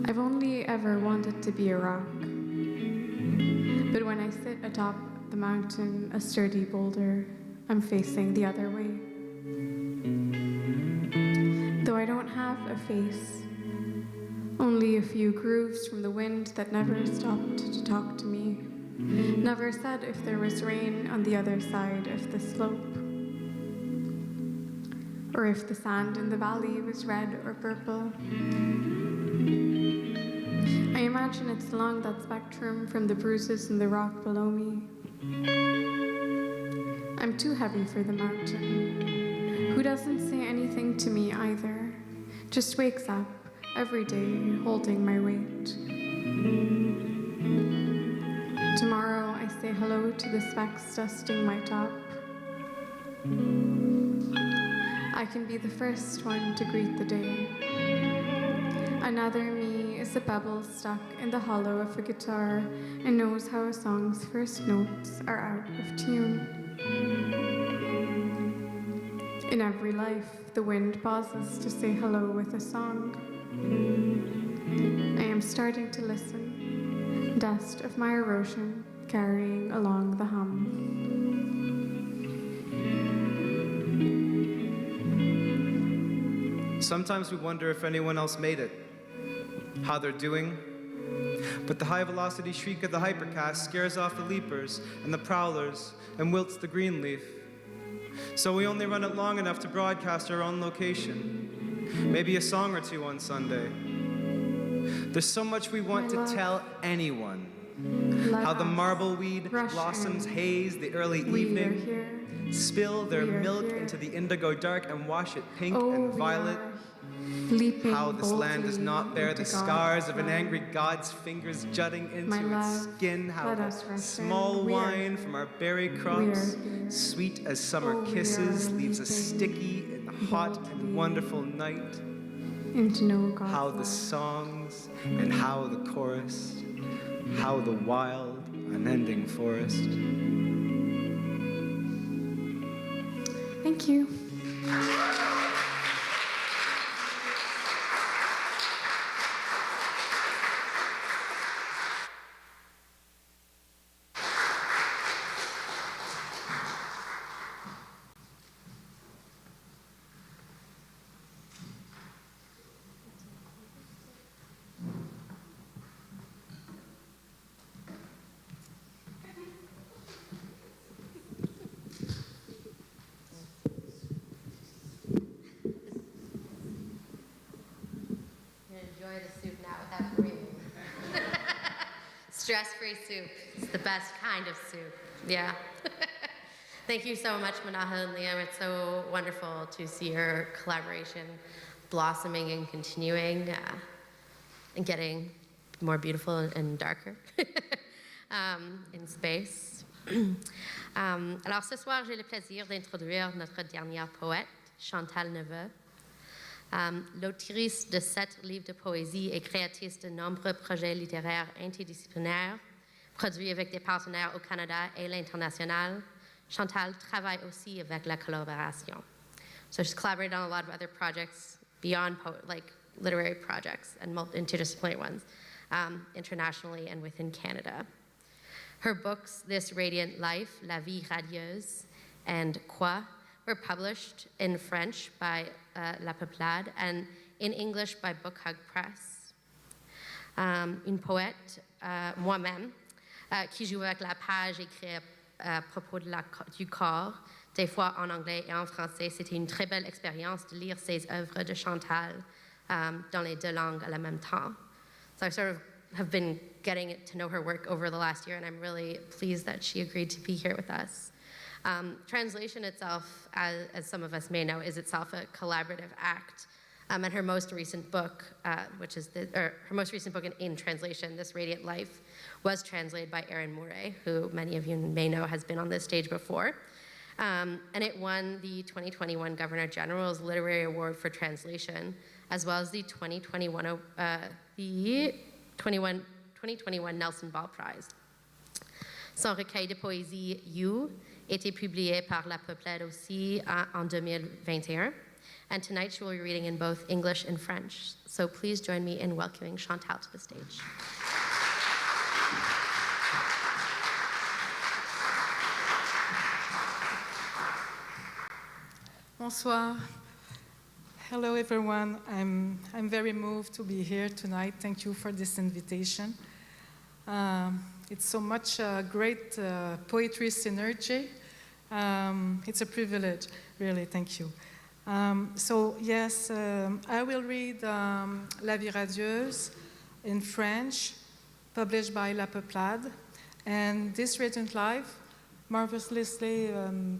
I've only ever wanted to be a rock, but when I sit atop the mountain, a sturdy boulder, I'm facing the other way. Though I don't have a face, only a few grooves from the wind that never stopped to talk to me, never said if there was rain on the other side of the slope, or if the sand in the valley was red or purple. I imagine it's along that spectrum from the bruises in the rock below me. I'm too heavy for the mountain, who doesn't say anything to me either, just wakes up every day holding my weight. Tomorrow I say hello to the specks dusting my top. I can be the first one to greet the day. Another me is a pebble stuck in the hollow of a guitar and knows how a song's first notes are out of tune. In every life, the wind pauses to say hello with a song. I am starting to listen, dust of my erosion carrying along the hum.
Sometimes we wonder if anyone else made it, how they're doing. But the high-velocity shriek of the hypercast scares off the leapers and the prowlers and wilts the green leaf. So we only run it long enough to broadcast our own location, maybe a song or two on Sunday. There's so much we want to tell anyone. How the marbleweed blossoms haze the early evening, spill their milk into the indigo dark and wash it pink and violet. How this land does not bear the scars of an angry god's fingers jutting into its skin. How the small wine from our berry crops, sweet as summer kisses, leaves us sticky in the hot and wonderful night. How the songs and how the chorus, how the wild, unending forest.
Thank you.
Enjoy the soup now without breathing. Stress-free soup. It's the best kind of soup. Yeah. Thank you so much, Manaha and Liam. It's so wonderful to see your collaboration blossoming and continuing and getting more beautiful and darker in space. Alors ce soir, j'ai le plaisir d'introduire notre dernière poète, Chantal Neveu. L'autrice de 7 livres de poésie et créatrice de nombreux projets littéraires interdisciplinaires, produits avec des partenaires au Canada et l'international, Chantal travaille aussi avec la collaboration. So she's collaborated on a lot of other projects beyond like literary projects and interdisciplinary ones, internationally and within Canada. Her books, This Radiant Life, La Vie Radieuse, and Quoi, were published in French by La Peuplade and in English by Book Hug Press. Une poète, moi-même, qui joue avec la page écrite à propos du corps, des fois en anglais et en français. C'était une très belle expérience de lire ces œuvres de Chantal dans les deux langues à la même temps. So I sort of have been getting to know her work over the last year, and I'm really pleased that she agreed to be here with us. Translation itself, as some of us may know, is itself a collaborative act. And her most recent book, her most recent book in translation, This Radiant Life, was translated by Erin Murray, who many of you may know has been on this stage before. And it won the 2021 Governor General's Literary Award for Translation, as well as the 2021 Nelson Ball Prize. Son recueil de poésie You était publié par La Peuplade aussi en 2021. And tonight she will be reading in both English and French. So please join me in welcoming Chantal to the stage.
Bonsoir. Hello, everyone. I'm very moved to be here tonight. Thank you for this invitation. It's so much great poetry synergy. It's a privilege, really. Thank you. I will read La Vie Radieuse in French, published by La Peuplade, and This Radiant Life, marvelously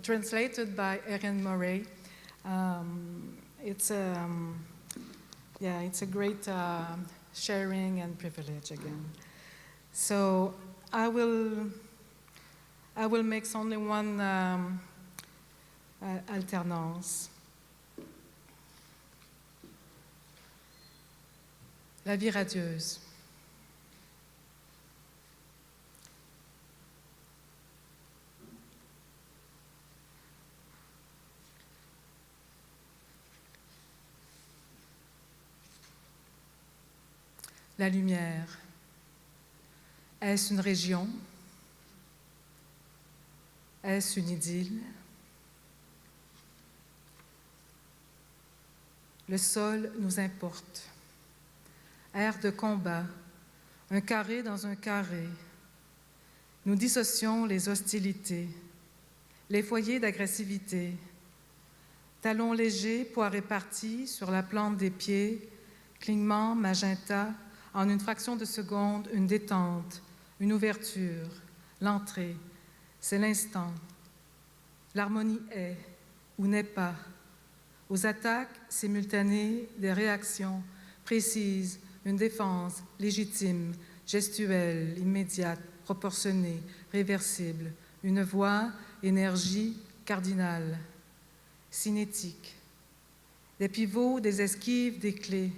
translated by Erin Murray. It's a great sharing and privilege again. So I will mix only one alternance. La vie radieuse. La lumière. Est-ce une région? Est-ce une idylle? Le sol nous importe. Air de combat, un carré dans un carré. Nous dissocions les hostilités, les foyers d'agressivité. Talons légers, poids répartis sur la plante des pieds, clignement, magenta, en une fraction de seconde, une détente, une ouverture, l'entrée. C'est l'instant. L'harmonie est ou n'est pas. Aux attaques simultanées, des réactions précises, une défense légitime, gestuelle, immédiate, proportionnée, réversible, une voix, énergie cardinale, cinétique, des pivots, des esquives, des clés,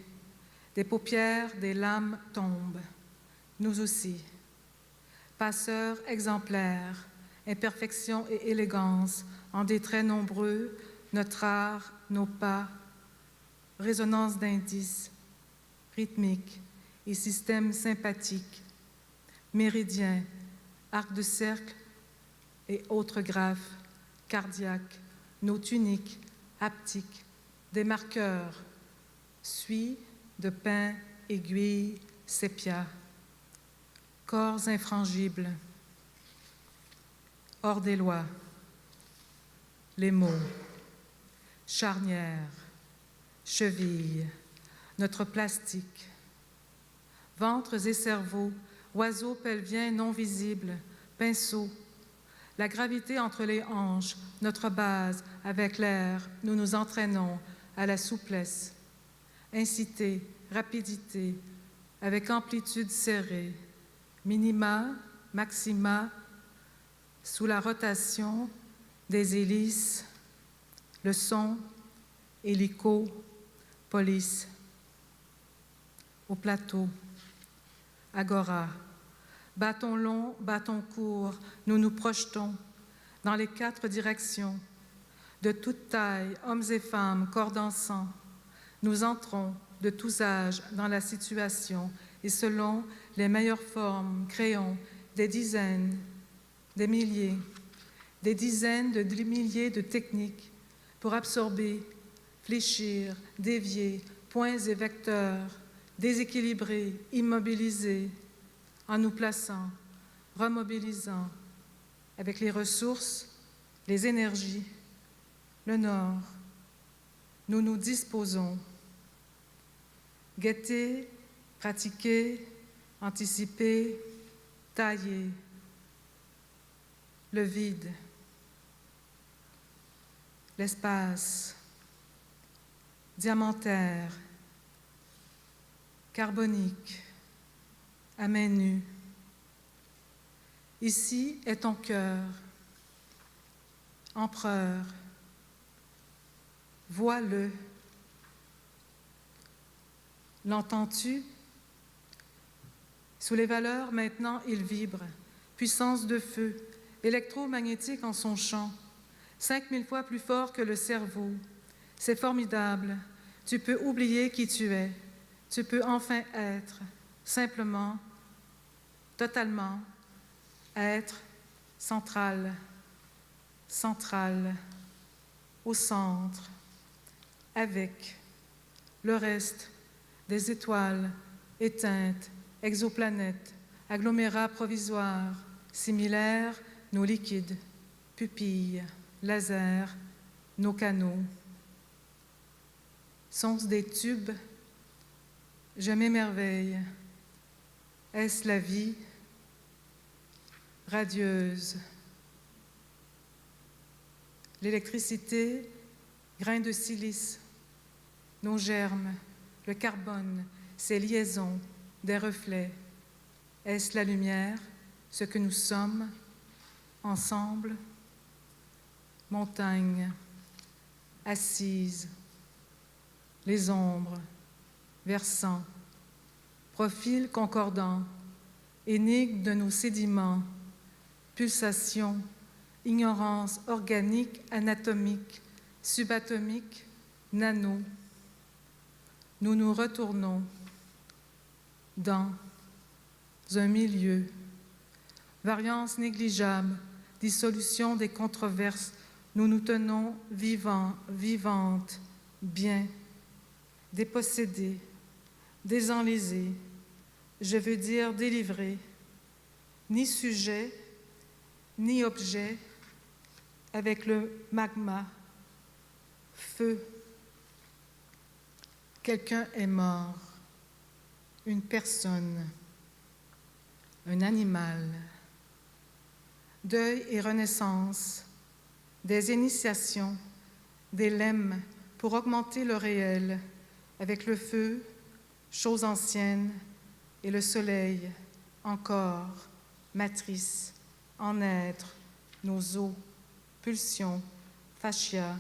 des paupières, des lames tombent, nous aussi. Passeurs exemplaires, imperfection et élégance, en des traits nombreux, notre art, nos pas, résonance d'indices, rythmique et système sympathique, méridien, arc de cercle et autres graphes, cardiaques, notes uniques, haptiques, des marqueurs, suie, de pain, aiguille, sépia, corps infrangibles, hors des lois, les mots, charnière, cheville, notre plastique, ventres et cerveaux, oiseaux pelviens non visibles, pinceaux, la gravité entre les hanches, notre base, avec l'air, nous nous entraînons à la souplesse, incité, rapidité, avec amplitude serrée, minima, maxima, sous la rotation des hélices, le son, hélico, police, au plateau, agora, bâton long, bâton court, nous nous projetons dans les 4 directions, de toute taille, hommes et femmes, corps dansants. Nous entrons de tous âges dans la situation et selon les meilleures formes, créons des dizaines, des milliers, des dizaines de milliers de techniques pour absorber, fléchir, dévier, points et vecteurs, déséquilibrés, immobilisés, en nous plaçant, remobilisant, avec les ressources, les énergies, le Nord, nous nous disposons. Guetter, pratiquer, anticiper, tailler. Le vide, l'espace, diamantaire, carbonique, à main nue. Ici est ton cœur, empereur. Vois-le. L'entends-tu? Sous les valeurs, maintenant, il vibre. Puissance de feu, électromagnétique en son champ, 5000 fois plus fort que le cerveau. C'est formidable. Tu peux oublier qui tu es. Tu peux enfin être, simplement, totalement, être central, central, au centre, avec le reste des étoiles éteintes, exoplanètes, agglomérats provisoires, similaires, nos liquides, pupilles, lasers, nos canaux. Sont-ce des tubes? Je m'émerveille. Est-ce la vie? Radieuse. L'électricité, grains de silice, nos germes, le carbone, ces liaisons, des reflets. Est-ce la lumière, ce que nous sommes, ensemble? Montagne, assise, les ombres, versants, profil concordant, énigme de nos sédiments, pulsation, ignorance organique, anatomique, subatomique, nano. Nous nous retournons dans un milieu, variance négligeable, dissolution des controverses, nous nous tenons vivants, vivantes, bien, dépossédés, désenlisés, je veux dire délivrés, ni sujet, ni objet, avec le magma, feu. Quelqu'un est mort, une personne, un animal. Deuil et renaissance, des initiations, des lemmes pour augmenter le réel, avec le feu, chose ancienne, et le soleil, encore, matrice, en être, nos os, pulsions, fascia,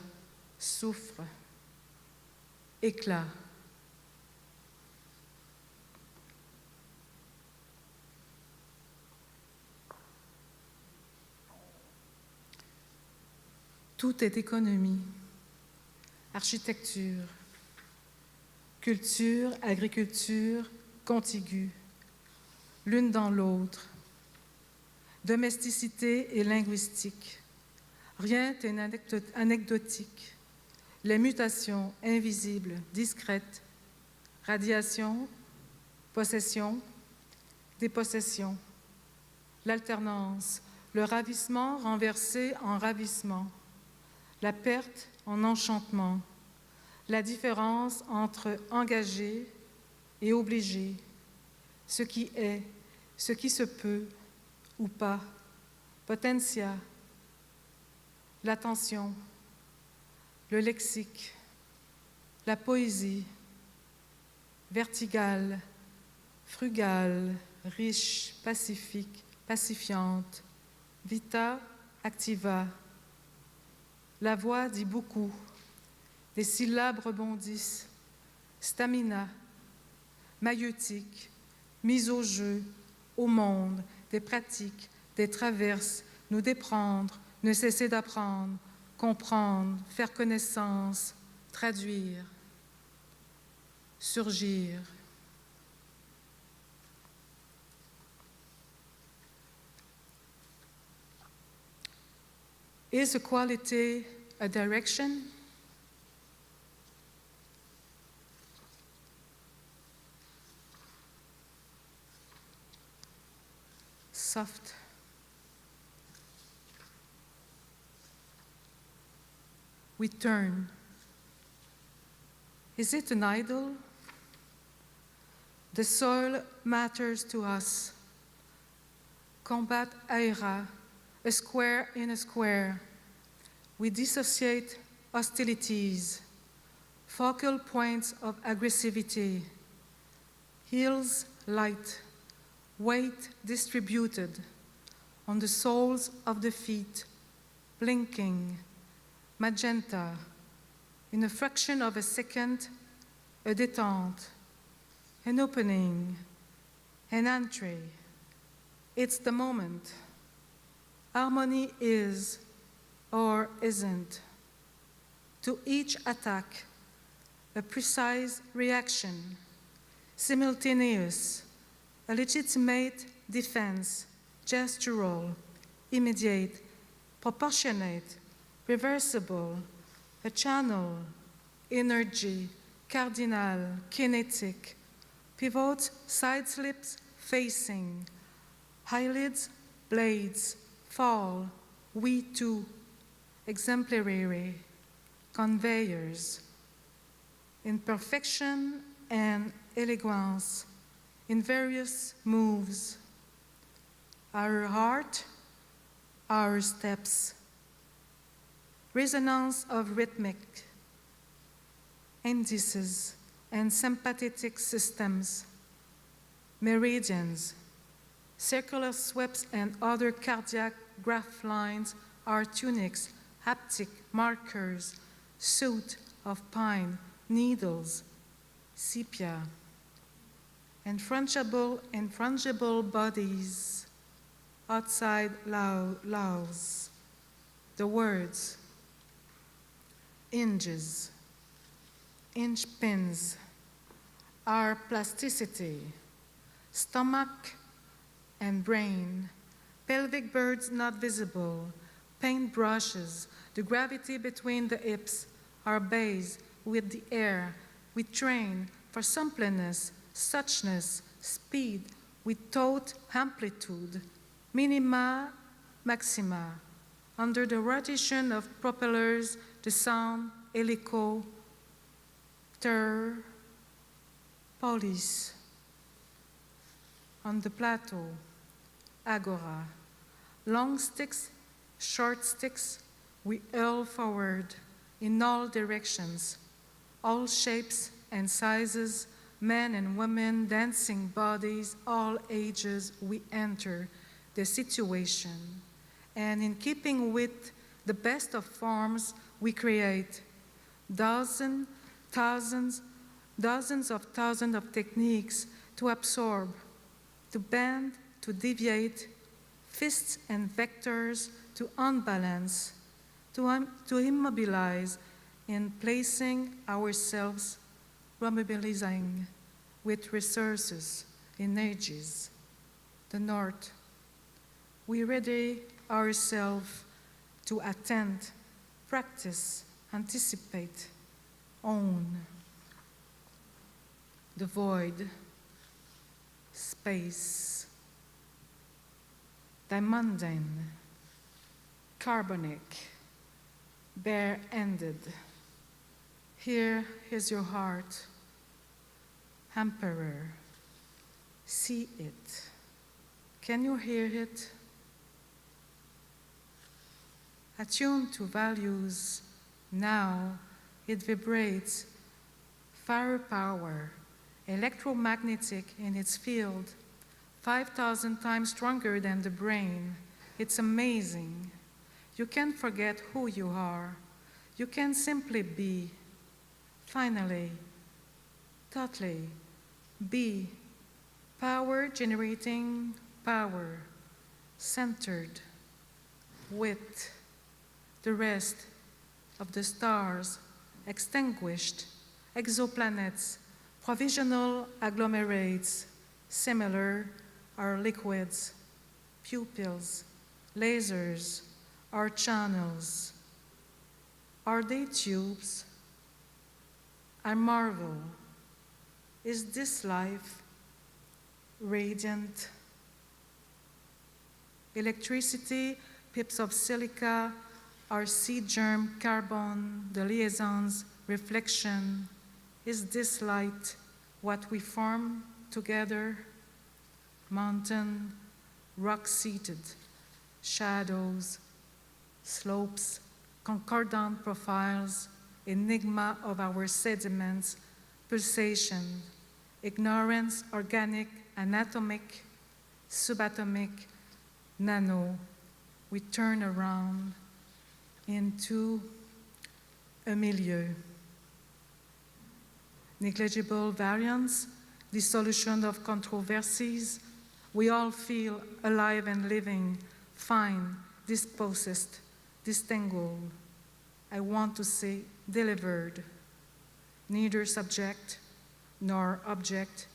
soufre, éclat. Tout est économie, architecture, culture, agriculture, contiguë, l'une dans l'autre, domesticité et linguistique. Rien n'est anecdotique. Les mutations invisibles, discrètes, radiation, possession, dépossession, l'alternance, le ravissement renversé en ravissement, la perte en enchantement, la différence entre engagé et obligé, ce qui est, ce qui se peut ou pas, potentia, l'attention, le lexique, la poésie, verticale, frugale, riche, pacifique, pacifiante, vita activa. La voix dit beaucoup, des syllabes rebondissent, stamina, maïeutique, mise au jeu, au monde, des pratiques, des traverses, nous déprendre, ne cesser d'apprendre, comprendre, faire connaissance, traduire, surgir. Is equality a direction? soft. We turn. Is it an idol? The soil matters to us. Combat aera, a square in a square. We dissociate hostilities, focal points of aggressivity, hills light, weight distributed on the soles of the feet, blinking, magenta, in a fraction of a second, a détente, an opening, an entree. It's the moment. Harmony is or isn't. To each attack, a precise reaction, simultaneous, a legitimate defense, gestural, immediate, proportionate, reversible, a channel, energy, cardinal, kinetic, pivots, side slips, facing, eyelids, blades, fall, we too, exemplary, conveyors, imperfection and elegance, in various moves, our heart, our steps, resonance of rhythmic indices and sympathetic systems, meridians, circular sweeps and other cardiac graph lines are tunics, haptic markers, suit of pine, needles, sepia, and frangible bodies outside laws, the words, hinges, inch pins, our plasticity, stomach and brain, pelvic birds not visible, paint brushes, the gravity between the hips, our base with the air, we train for suppleness, suchness, speed, with taut amplitude, minima, maxima, under the rotation of propellers, the sound, helico, police, on the plateau, agora, long sticks, short sticks, we hurl forward in all directions, all shapes and sizes, men and women, dancing bodies, all ages, we enter the situation. And in keeping with the best of forms, we create dozens of thousands of techniques to absorb, to bend, to deviate, fists and vectors to unbalance, to immobilize in placing ourselves, remobilizing with resources, energies. The North, we ready ourselves to attend, practice, anticipate, own. The void, space, the mundane, carbonic, bare-ended. Here is your heart, emperor. See it. Can you hear it? Attuned to values, now it vibrates, firepower, electromagnetic in its field, 5,000 times stronger than the brain. It's amazing. You can't forget who you are. You can simply be. Finally, totally, be. Power generating power, centered, with the rest of the stars, extinguished, exoplanets, provisional agglomerates, similar are liquids, pupils, lasers, are channels. Are they tubes? I marvel. Is this life radiant? electricity, pips of silica, our seed germ, carbon, the liaisons, reflection. Is this light what we form together? Mountain, rock-seated, shadows, slopes, concordant profiles, enigma of our sediments, pulsation, ignorance, organic, anatomic, subatomic, nano. We turn around into a milieu. Negligible variance, dissolution of controversies. We all feel alive and living, fine, dispossessed, disentangled. I want to say delivered, neither subject nor object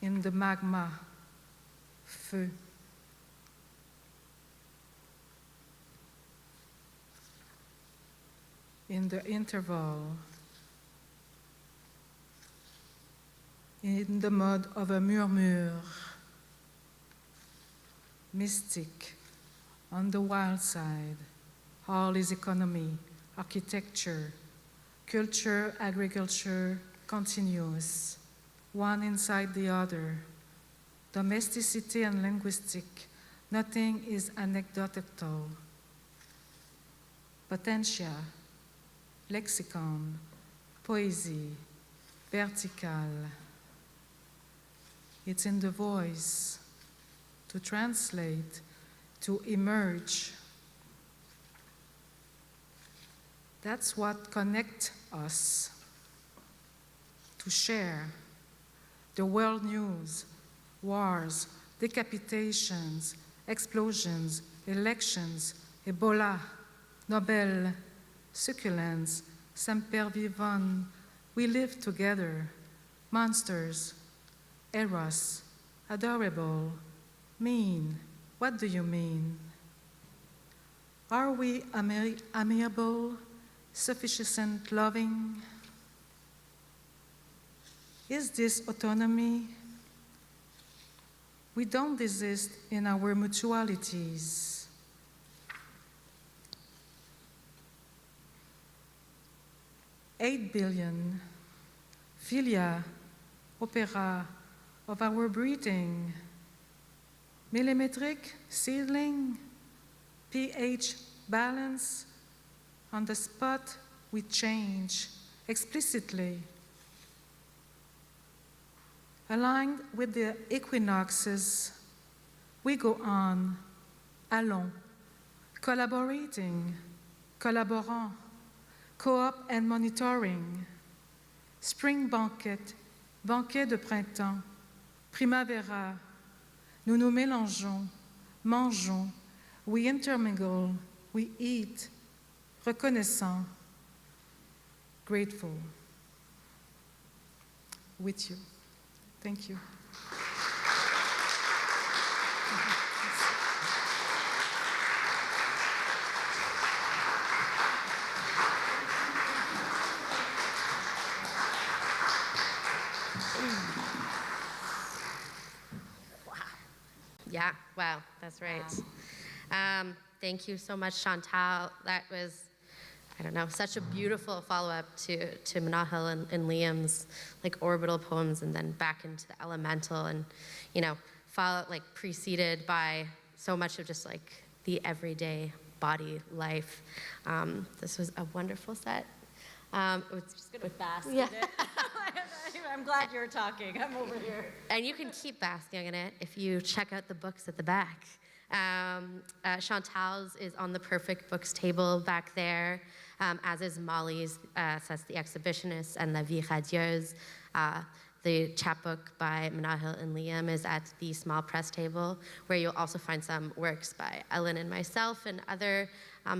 in the magma, feu. In the interval, in the mode of a murmure, mystic, on the wild side, all is economy, architecture, culture, agriculture, continuous, one inside the other, domesticity and linguistic, nothing is anecdotal, potentia, lexicon, poesy, vertical. It's in the voice, to translate, to emerge. That's what connects us, to share the world news, wars, decapitations, explosions, elections, Ebola, Nobel, succulents, semper vivant. We live together, monsters, eros, adorable, mean. What do you mean? Are we amiable, sufficient, loving? Is this autonomy? We don't desist in our mutualities. $8 billion, philia, opera, of our breathing. Millimetric, seedling, pH balance. On the spot, we change explicitly. Aligned with the equinoxes, we go on, allons, collaborating, collaborant, co-op and monitoring. Spring banquet, banquet de printemps, primavera. Nous nous mélangeons, mangeons, we intermingle, we eat, reconnaissant, grateful. With you. Thank you.
Yeah, wow, that's right. Thank you so much, Chantal. That was, I don't know, such a beautiful follow-up to Menahel and Liam's like orbital poems, and then back into the elemental, and preceded by so much of just like the everyday body life. This was a wonderful set.
Just gonna bask
Yeah.
in it. I'm glad you're talking. I'm over here.
And you can keep basking in it if you check out the books at the back. Chantal's is on the Perfect Books table back there, as is Molly's, that's The Exhibitionist, and La Vie Radieuse. The chapbook by Menahel and Liam is at the small press table, where you'll also find some works by Ellen and myself and other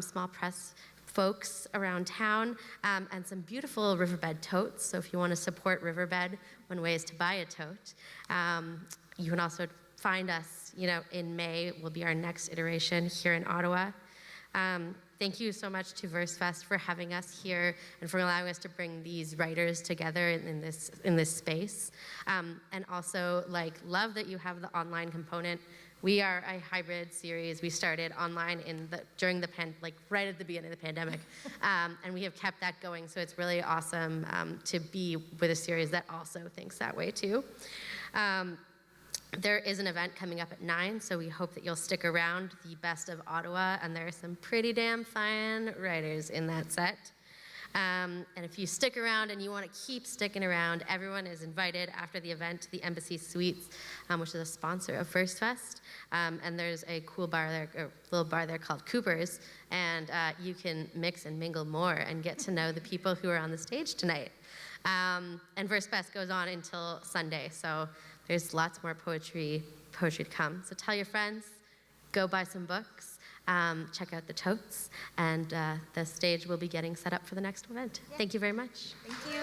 small press folks around town, and some beautiful Riverbed totes. So if you want to support Riverbed, one way is to buy a tote. You can also find us, in May will be our next iteration here in Ottawa. Thank you so much to Versefest for having us here and for allowing us to bring these writers together in this space. And also, love that you have the online component We are a hybrid series. We started online during the right at the beginning of the pandemic, and we have kept that going. So it's really awesome to be with a series that also thinks that way too. There is an event coming up at 9, so we hope that you'll stick around. The Best of Ottawa, and there are some pretty damn fine writers in that set. And if you stick around and you want to keep sticking around, everyone is invited after the event to the Embassy Suites, which is a sponsor of Versefest. And there's a cool bar there, a little bar there called Cooper's, and you can mix and mingle more and get to know the people who are on the stage tonight. And Versefest goes on until Sunday, so there's lots more poetry to come. So tell your friends, go buy some books. Check out the totes, and the stage will be getting set up for the next event. Yeah. Thank you very much.
Thank you.